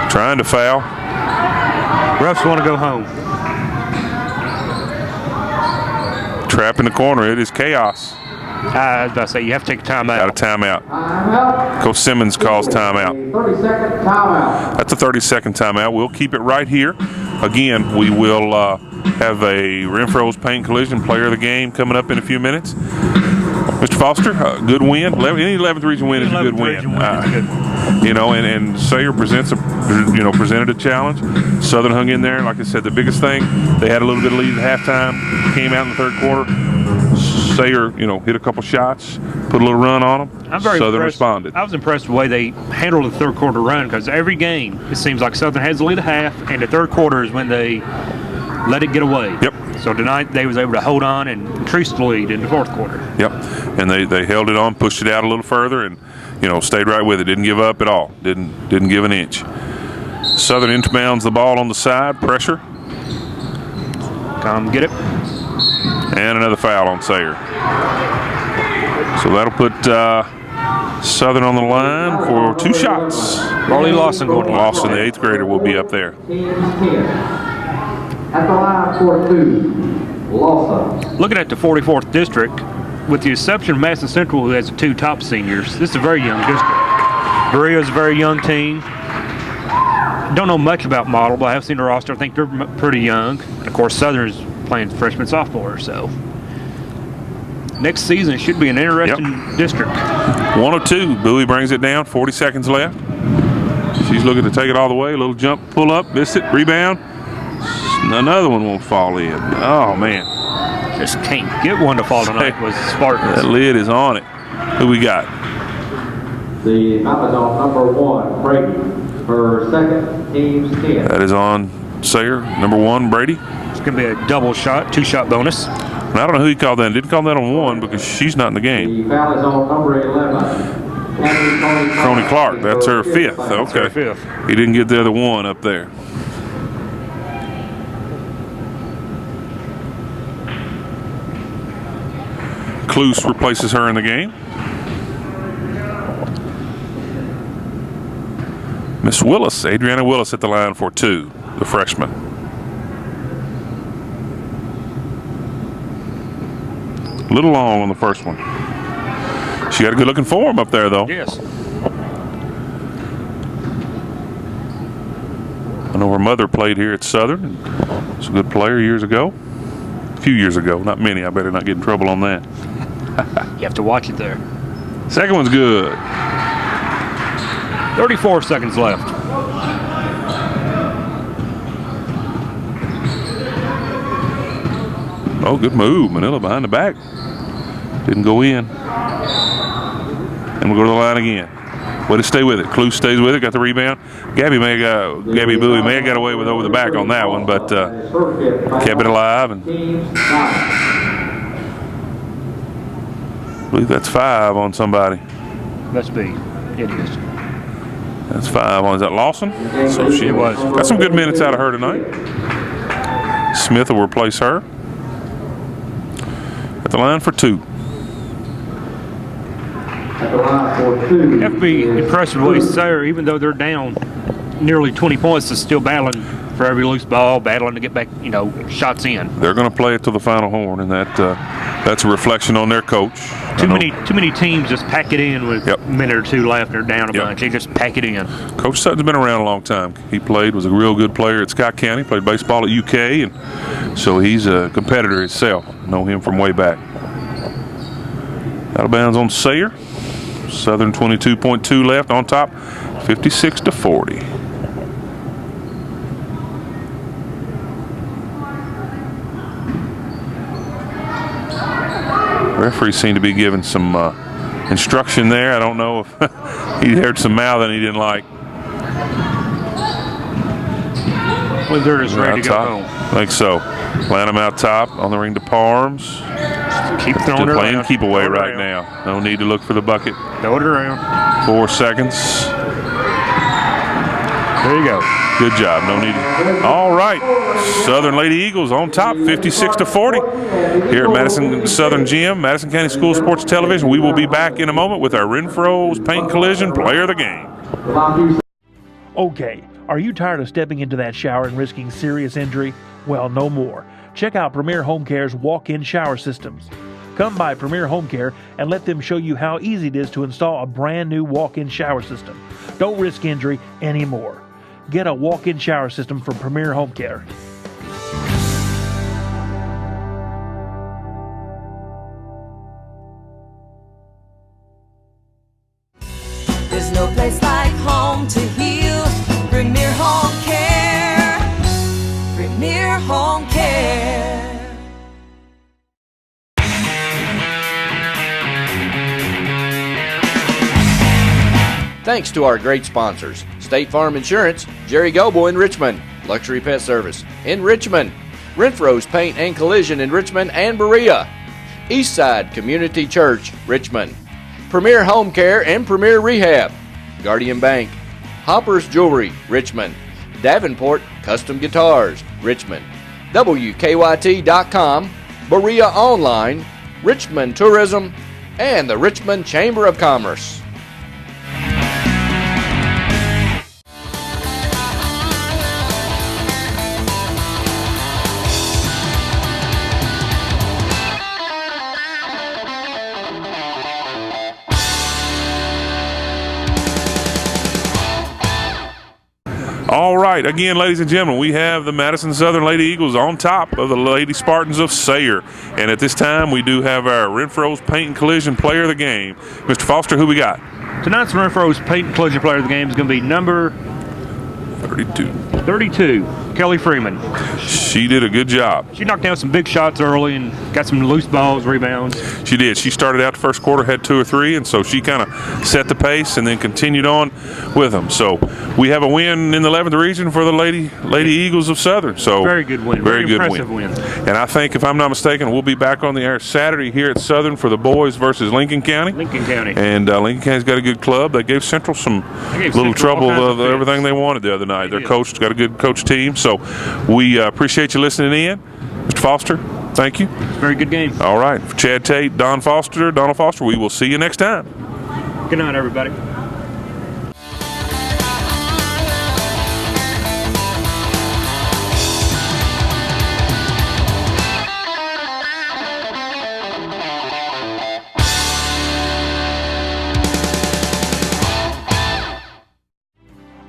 Trying to foul. Refs want to go home. Trap in the corner. It is chaos. I was about to say, you have to take a timeout. Got a timeout. Coach Simmons calls timeout. 30-second timeout. That's a 30-second timeout. We'll keep it right here. Again, we will have a Renfro's Paint Collision player of the game coming up in a few minutes. Mr. Foster, good win. Any 11th region win is a good win. You know, and Sayre presented a challenge. Southern hung in there. Like I said, the biggest thing, they had a little bit of lead at halftime, came out in the third quarter. Sayre, hit a couple shots, put a little run on them. Southern responded. I was impressed with the way they handled the third quarter run, because every game, it seems like Southern has the lead at half, and the third quarter is when they let it get away. Yep. So tonight they was able to hold on and increase the lead in the fourth quarter. Yep. And they held it on, pushed it out a little further, and stayed right with it. Didn't give up at all. Didn't give an inch. Southern inbounds the ball on the side. Pressure. Come get it. And another foul on Sayre. So that'll put Southern on the line for 2 shots. Marley Lawson going to Lawson, the 8th grader, will be up there. At the line for 2, Lawson. Looking at the 44th district, with the exception of Madison Central, who has the 2 top seniors, this is a very young district. Berea is a very young team. Don't know much about Model, but I have seen the roster. I think they're pretty young. And of course, Southern's playing freshman, sophomore, so. next season should be an interesting district. 1 of 2. Bowie brings it down. 40 seconds left. She's looking to take it all the way. A little jump, pull up, miss it, rebound. Another one won't fall in. Oh, man. Just can't get one to fall tonight was Spartans. That lid is on it. Who we got? The foul is on number 1, Brady. Her second, team's 10. That is on Sayre, number 1, Brady. It's going to be a double shot, 2-shot bonus. And I don't know who he called that. Didn't call that on 1 because she's not in the game. The foul is on number 11. Crony Clark, that's her 5th. Okay. He didn't get the other 1 up there. Cluse replaces her in the game. Miss Willis, Adriana Willis at the line for 2, the freshman. A little long on the first one. She got a good looking form up there though. Yes. I know her mother played here at Southern. Was a good player years ago. A few years ago, not many. I better not get in trouble on that. You have to watch it there. Second one's good. 34 seconds left. Oh, good move. Manila behind the back. Didn't go in. And we'll go to the line again. Way to stay with it. Cluse stays with it. Got the rebound. Gabby Bowie may have got away with over the back on that one, but kept it alive. And I believe that's 5 on somebody. Must be. It is. That's 5 on. Is that Lawson? So she was. Got some good minutes out of her tonight. Smith will replace her. At the line for 2. Have to be impressed with what Sayre, even though they're down nearly 20 points, is still battling for every loose ball, battling to get back, shots in. They're going to play it to the final horn, and that's a reflection on their coach. Too many teams just pack it in with a minute or 2 left. They're down a bunch. They just pack it in. Coach Sutton's been around a long time. He was a real good player at Scott County, played baseball at UK, and so he's a competitor himself. Know him from way back. Out of bounds on Sayre. Southern 22.2 left on top, 56-40. Referee seemed to be giving some instruction there. I don't know if he heard some mouthing he didn't like. Well, they're just ready to go home. I think so. Plant them out top on the ring to Parms. Keep throwing it playing around. keep away right now. No need to look for the bucket. Throw it around. 4 seconds. There you go. Good job. No need. All right. Southern Lady Eagles on top, 56-40. Here at Madison Southern Gym, Madison County School Sports Television. We will be back in a moment with our Renfro's Paint Collision Player of the Game. Okay, are you tired of stepping into that shower and risking serious injury? Well, no more. Check out Premier Home Care's walk-in shower systems. Come by Premier Home Care and let them show you how easy it is to install a brand new walk-in shower system. Don't risk injury anymore. Get a walk-in shower system from Premier Home Care. There's no place like home to heal. Premier Home Care. Premier Home Care. Thanks to our great sponsors, State Farm Insurance, Jerry Goble in Richmond, Luxury Pet Service in Richmond, Renfro's Paint and Collision in Richmond and Berea, Eastside Community Church, Richmond, Premier Home Care and Premier Rehab, Guardian Bank, Hopper's Jewelry, Richmond, Davenport Custom Guitars, Richmond, WKYT.com, Berea Online, Richmond Tourism, and the Richmond Chamber of Commerce. All right, again, ladies and gentlemen, we have the Madison Southern Lady Eagles on top of the Lady Spartans of Sayre. And at this time, we do have our Renfro's Paint and Collision Player of the Game. Mr. Foster, who we got? Tonight's Renfro's Paint and Collision Player of the Game is going to be number 32, Kelly Freeman. She did a good job. She knocked down some big shots early and got some loose balls, rebounds. She did. She started out the first quarter, had 2 or 3, and so she kind of set the pace and then continued on with them. So we have a win in the 11th region for the Lady Eagles of Southern. So very good win. Very good impressive win. And I think, if I'm not mistaken, we'll be back on the air Saturday here at Southern for the boys versus Lincoln County. And Lincoln County's got a good club. They gave Central some little trouble of everything they wanted the other night. Their coach got a good coach team. So we appreciate you listening in. Mr. Foster, thank you. Very good game. All right. For Chad Tate, Donald Foster, we will see you next time. Good night, everybody.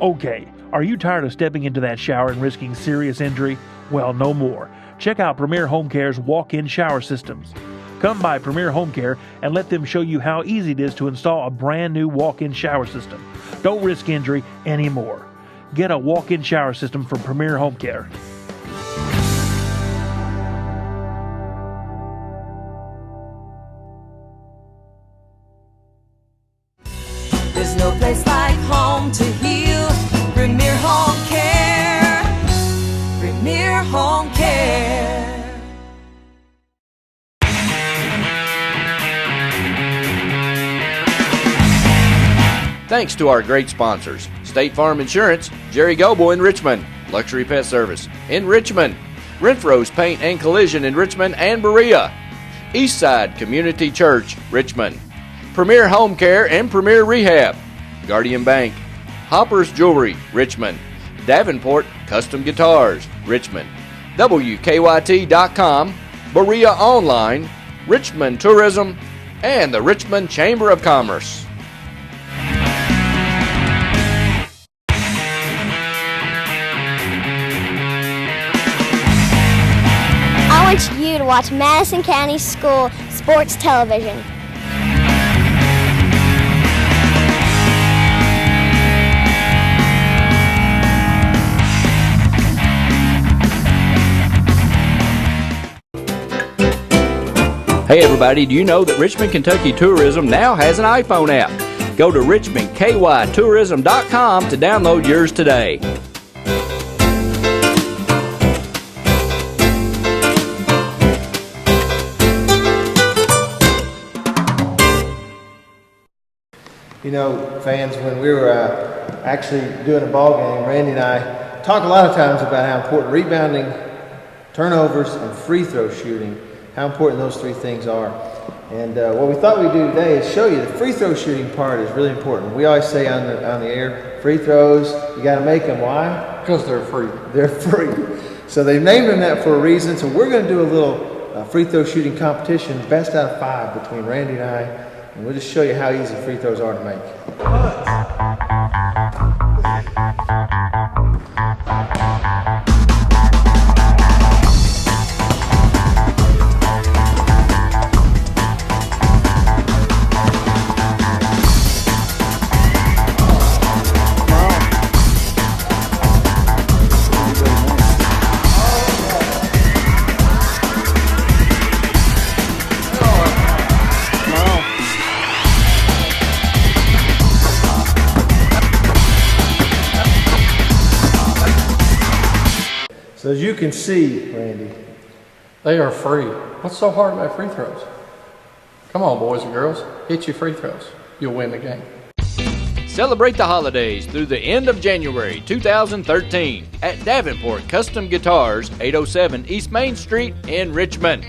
Okay, are you tired of stepping into that shower and risking serious injury? Well, no more. Check out Premier Home Care's walk-in shower systems. Come by Premier Home Care and let them show you how easy it is to install a brand new walk-in shower system. Don't risk injury anymore. Get a walk-in shower system from Premier Home Care. There's no place like home to heal. Premier Home Care. Premier Home Care. Thanks to our great sponsors: State Farm Insurance, Jerry Goble in Richmond, Luxury Pet Service in Richmond, Renfro's Paint and Collision in Richmond and Berea, Eastside Community Church, Richmond, Premier Home Care and Premier Rehab, Guardian Bank, Hopper's Jewelry, Richmond, Davenport Custom Guitars, Richmond, WKYT.com, Berea Online, Richmond Tourism, and the Richmond Chamber of Commerce. I want you to watch Madison County School Sports Television. Hey everybody, do you know that Richmond, Kentucky Tourism now has an iPhone app? Go to richmondkytourism.com to download yours today. You know, fans, when we were actually doing a ball game, Randy and I talk a lot of times about how important rebounding, turnovers, and free throw shooting, how important those 3 things are. And what we thought we'd do today is show you the free throw shooting part is really important. We always say on the air, free throws, you got to make them. Why? Because they're free. They're free. So they've named them that for a reason. So we're going to do a little free throw shooting competition, best out of 5 between Randy and I. And we'll just show you how easy free throws are to make. So as you can see, Randy, they are free. What's so hard about free throws? Come on, boys and girls, hit your free throws. You'll win the game. Celebrate the holidays through the end of January 2013 at Davenport Custom Guitars, 807 East Main Street in Richmond.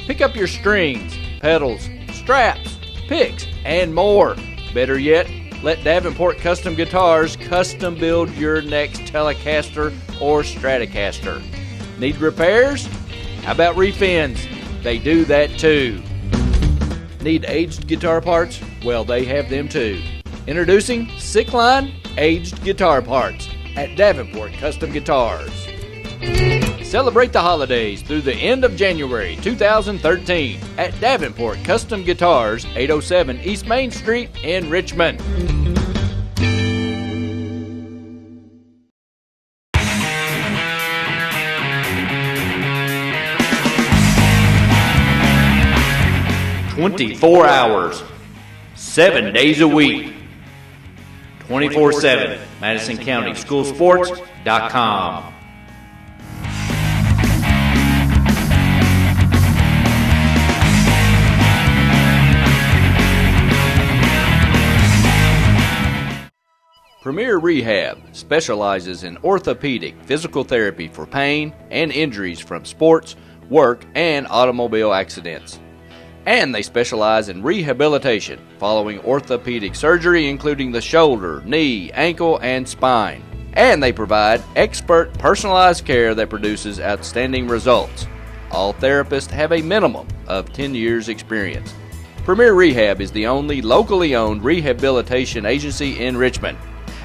Pick up your strings, pedals, straps, picks, and more. Better yet, let Davenport Custom Guitars custom build your next Telecaster or Stratocaster. Need repairs? How about refins? They do that too. Need aged guitar parts? Well, they have them too. Introducing Sickline Aged Guitar Parts. at Davenport Custom Guitars. Celebrate the holidays through the end of January 2013 at Davenport Custom Guitars, 807 East Main Street in Richmond. "24 hours, 7 days a week, 24/7, MadisonCountySchoolSports.com. Premier Rehab specializes in orthopedic physical therapy for pain and injuries from sports, work, and automobile accidents. And they specialize in rehabilitation following orthopedic surgery, including the shoulder, knee, ankle, and spine. And they provide expert personalized care that produces outstanding results. All therapists have a minimum of 10 years experience. Premier Rehab is the only locally owned rehabilitation agency in Richmond.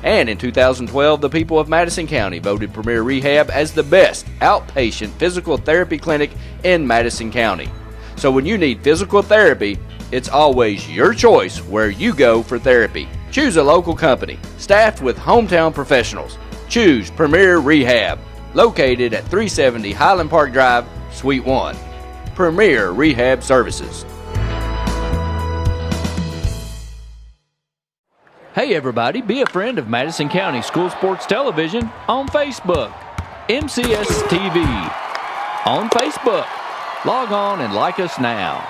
And in 2012, the people of Madison County voted Premier Rehab as the best outpatient physical therapy clinic in Madison County. So when you need physical therapy, it's always your choice where you go for therapy. Choose a local company, staffed with hometown professionals. Choose Premier Rehab, located at 370 Highland Park Drive, Suite 1. Premier Rehab Services. Hey everybody, be a friend of Madison County School Sports Television on Facebook. MCS TV on Facebook. Log on and like us now.